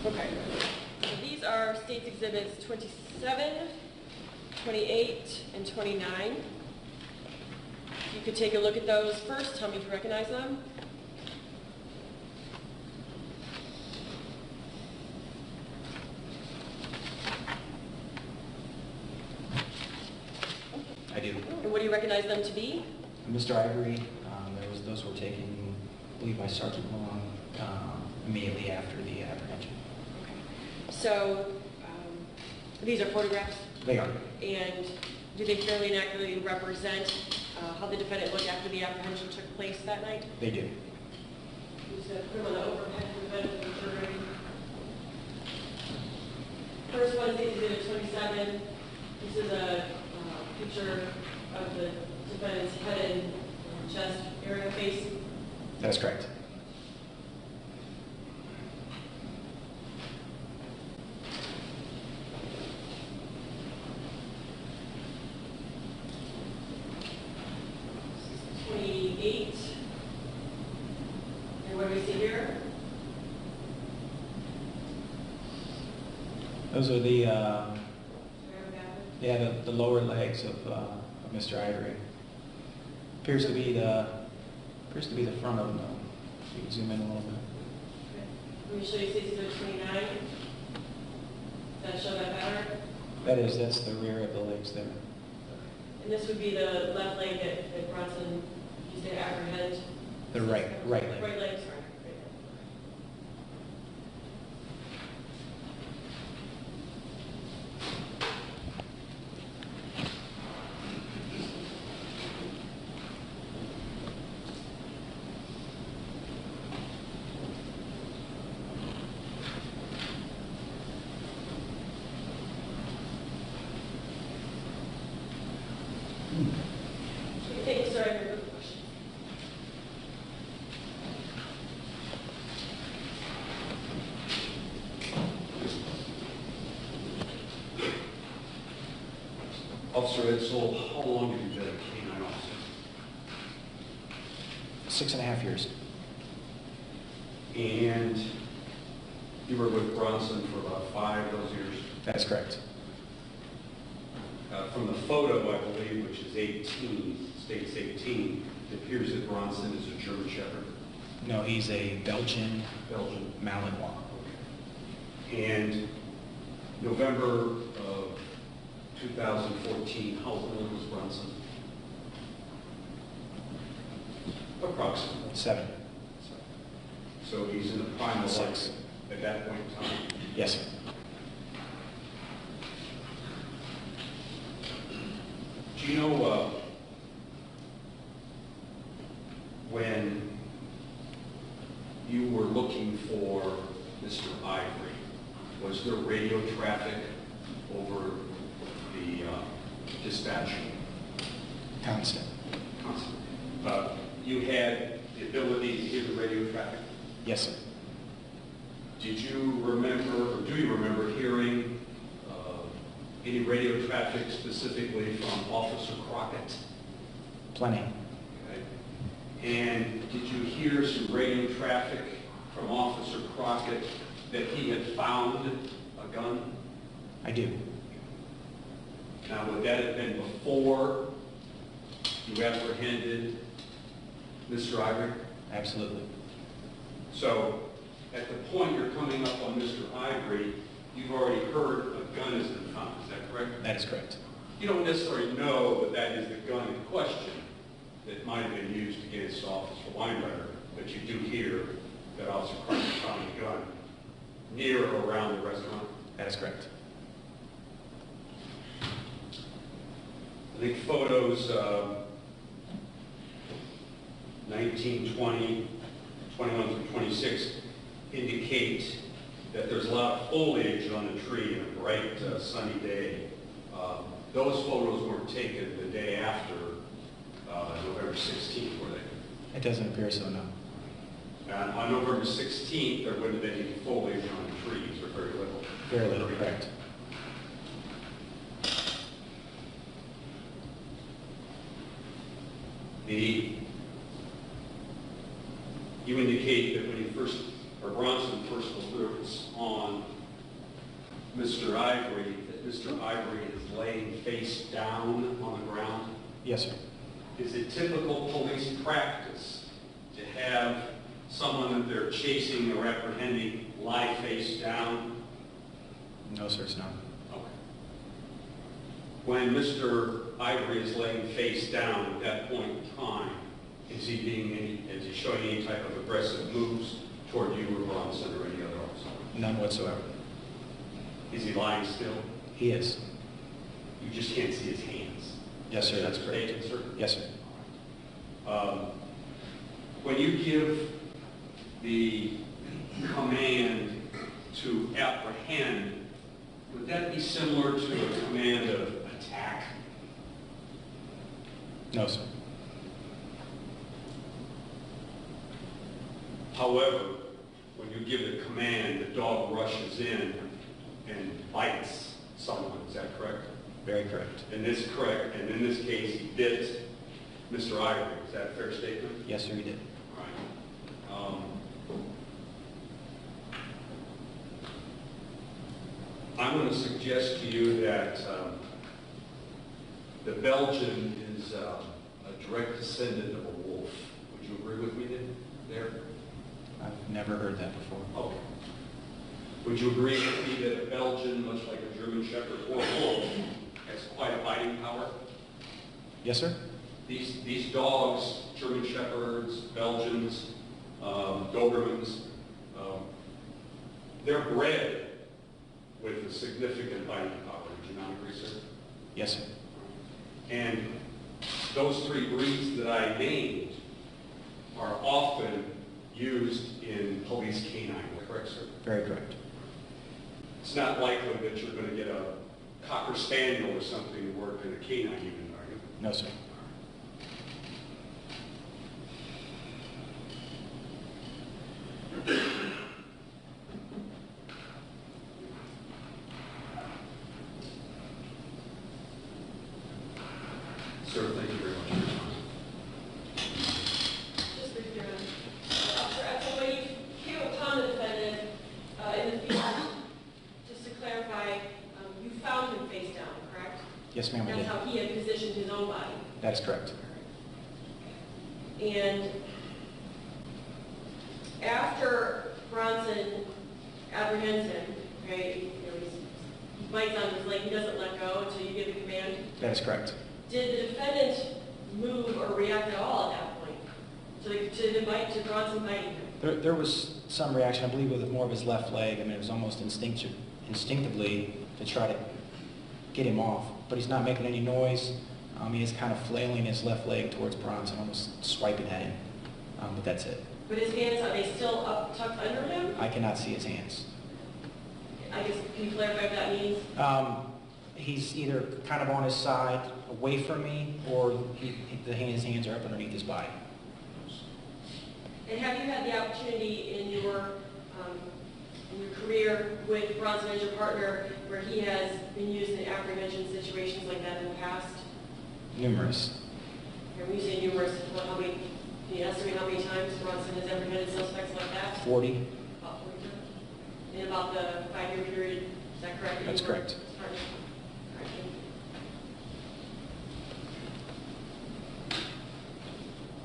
Okay, so these are State's Exhibits 27, 28, and 29. You could take a look at those first. Tell me if you recognize them. I do. And what do you recognize them to be? Mr. Ivory, those were taken, I believe, by Sergeant Long immediately after the apprehension. So these are photographs? They are. And do they fairly and accurately represent how the defendant looked after the apprehension took place that night? They do. Just put them on the overhead for the benefit of the jury. First one is Exhibit 27. This is a picture of the defendant's head and chest area face. That's correct. And what do we see here? Those are the the lower legs of Mr. Ivory. Appears to be the front of them. Though. You can zoom in a little bit. Let me show you Exhibit 29. Does that show that better? That's the rear of the legs there. And this would be the left leg that Bronson used to apprehend? The right leg. Right leg, sorry. Officer Edsel, how long have you been a canine officer? 6.5 years. And you were with Bronson for about 5 of those years? That's correct. From the photo, I believe, which is 18, states 18, it appears that Bronson is a German Shepherd. No, he's a Belgian Malinois. And November of 2014, how old was Bronson? Approximately. 7. So he's in the prime of 6. life at that point in time. Yes, sir. Do you know when you were looking for Mr. Ivery, was there radio traffic over the dispatch? Constant. Constant. You had the ability to hear the radio traffic? Yes, sir. Did you remember, or do you remember hearing any radio traffic specifically from Officer Crockett? Plenty. Okay. And did you hear some radio traffic from Officer Crockett that he had found a gun? I do. Now, would that have been before you apprehended Mr. Ivery? Absolutely. So, at the point you're coming up on Mr. Ivery, you've already heard a gun has been found, is that correct? That is correct. You don't necessarily know that that is the gun in question that might have been used against Officer Winebrenner, but you do hear that Officer Crockett found a gun near or around the restaurant? That is correct. I think photos 19, 20, 21 through 26 indicate that there's a lot of foliage on the tree and a bright sunny day. Those photos weren't taken the day after November 16th, were they? It doesn't appear so, no. And on November 16th, there wouldn't have been any foliage on the trees, or very little. Very little, correct. You indicate that when you first, or Bronson first alerts on Mr. Ivery, that Mr. Ivery is laying face down on the ground. Yes, sir. Is it typical police practice to have someone that they're chasing or apprehending lie face down? No, sir, it's not. Okay. When Mr. Ivery is laying face down at that point in time, is he showing any type of aggressive moves toward you or Bronson or any other officer? None whatsoever. Is he lying still? He is. You just can't see his hands. Yes, sir, that's correct. Stated, sir? Yes, sir. When you give the command to apprehend, would that be similar to a command of attack? No, sir. However, when you give the command, the dog rushes in and bites someone. Is that correct? Very correct. And this correct. And in this case, he bit Mr. Ivery. Is that a fair statement? Yes, sir, he did. All right. I'm going to suggest to you that the Belgian is a direct descendant of a wolf. Would you agree with me there? I've never heard that before. Okay. Would you agree with me that a Belgian, much like a German Shepherd or a wolf, has quite a biting power? Yes, sir. These dogs, German Shepherds, Belgians, Dobermans, they're bred with a significant biting power. Would you not agree, sir? Yes, sir. And those three breeds that I named are often used in police canine, correct, sir? Very correct. It's not likely that you're going to get a Cocker Spaniel or something to work in a canine unit, are you? No, sir. That is correct. And after Bronson apprehends him, okay, you know, he bites on his leg, he doesn't let go until you give the command. That is correct. Did the defendant move or react at all at that point to Bronson biting him? There was some reaction, I believe, with more of his left leg. I mean, it was almost instinctively to try to get him off, but he's not making any noise. He is kind of flailing his left leg towards Bronson, almost swiping at him, but that's it. But his hands, are they still up, tucked under him? I cannot see his hands. I guess, can you clarify what that means? He's either kind of on his side, away from me, or his hands are up underneath his body. And have you had the opportunity in your career with Bronson as your partner where he has been used in apprehension situations like that in the past? Numerous. And when you say numerous, how many, can you estimate how many times Bronson has apprehended suspects like that? 40. About 40 times? In about the 5-year period, is that correct? That's correct.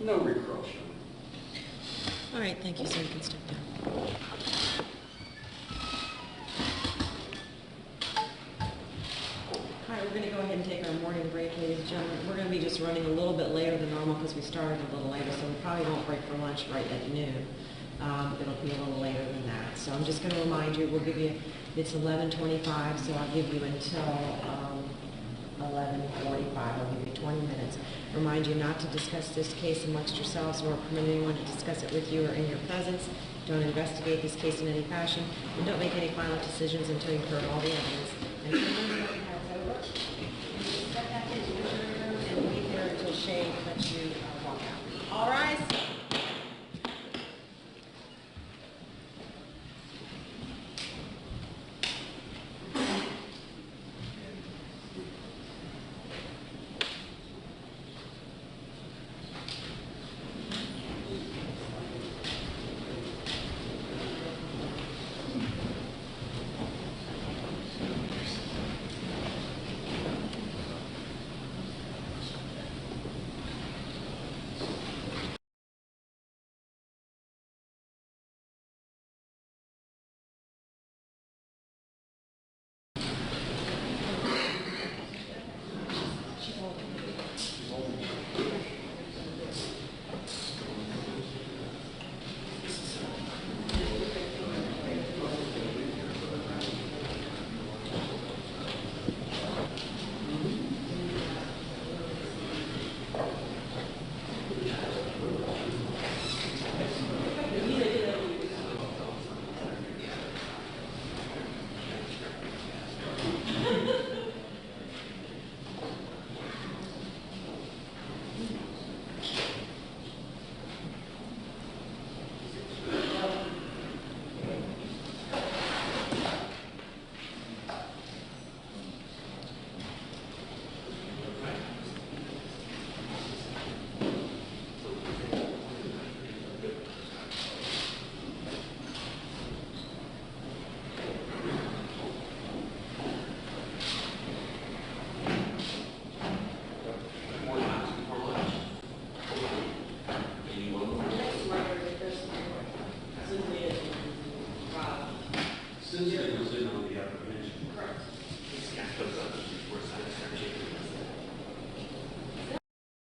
No reproach. All right, thank you, sir. You can step down. All right, we're going to go ahead and take our morning break, ladies and gentlemen. We're going to be just running a little bit later than normal because we started a little later, so we probably won't break for lunch right at noon. It'll be a little later than that. So I'm just going to remind you, we'll give you, it's 11:25, so I'll give you until 11:45. I'll give you 20 minutes. Remind you not to discuss this case amongst yourselves or permit anyone to discuss it with you or in your presence. Don't investigate this case in any fashion, and don't make any final decisions until you've heard all the evidence. And if you have over, you just step back into your room and wait there until Shay lets you walk out. All rise. Cynthia was in on the apprehension. Correct.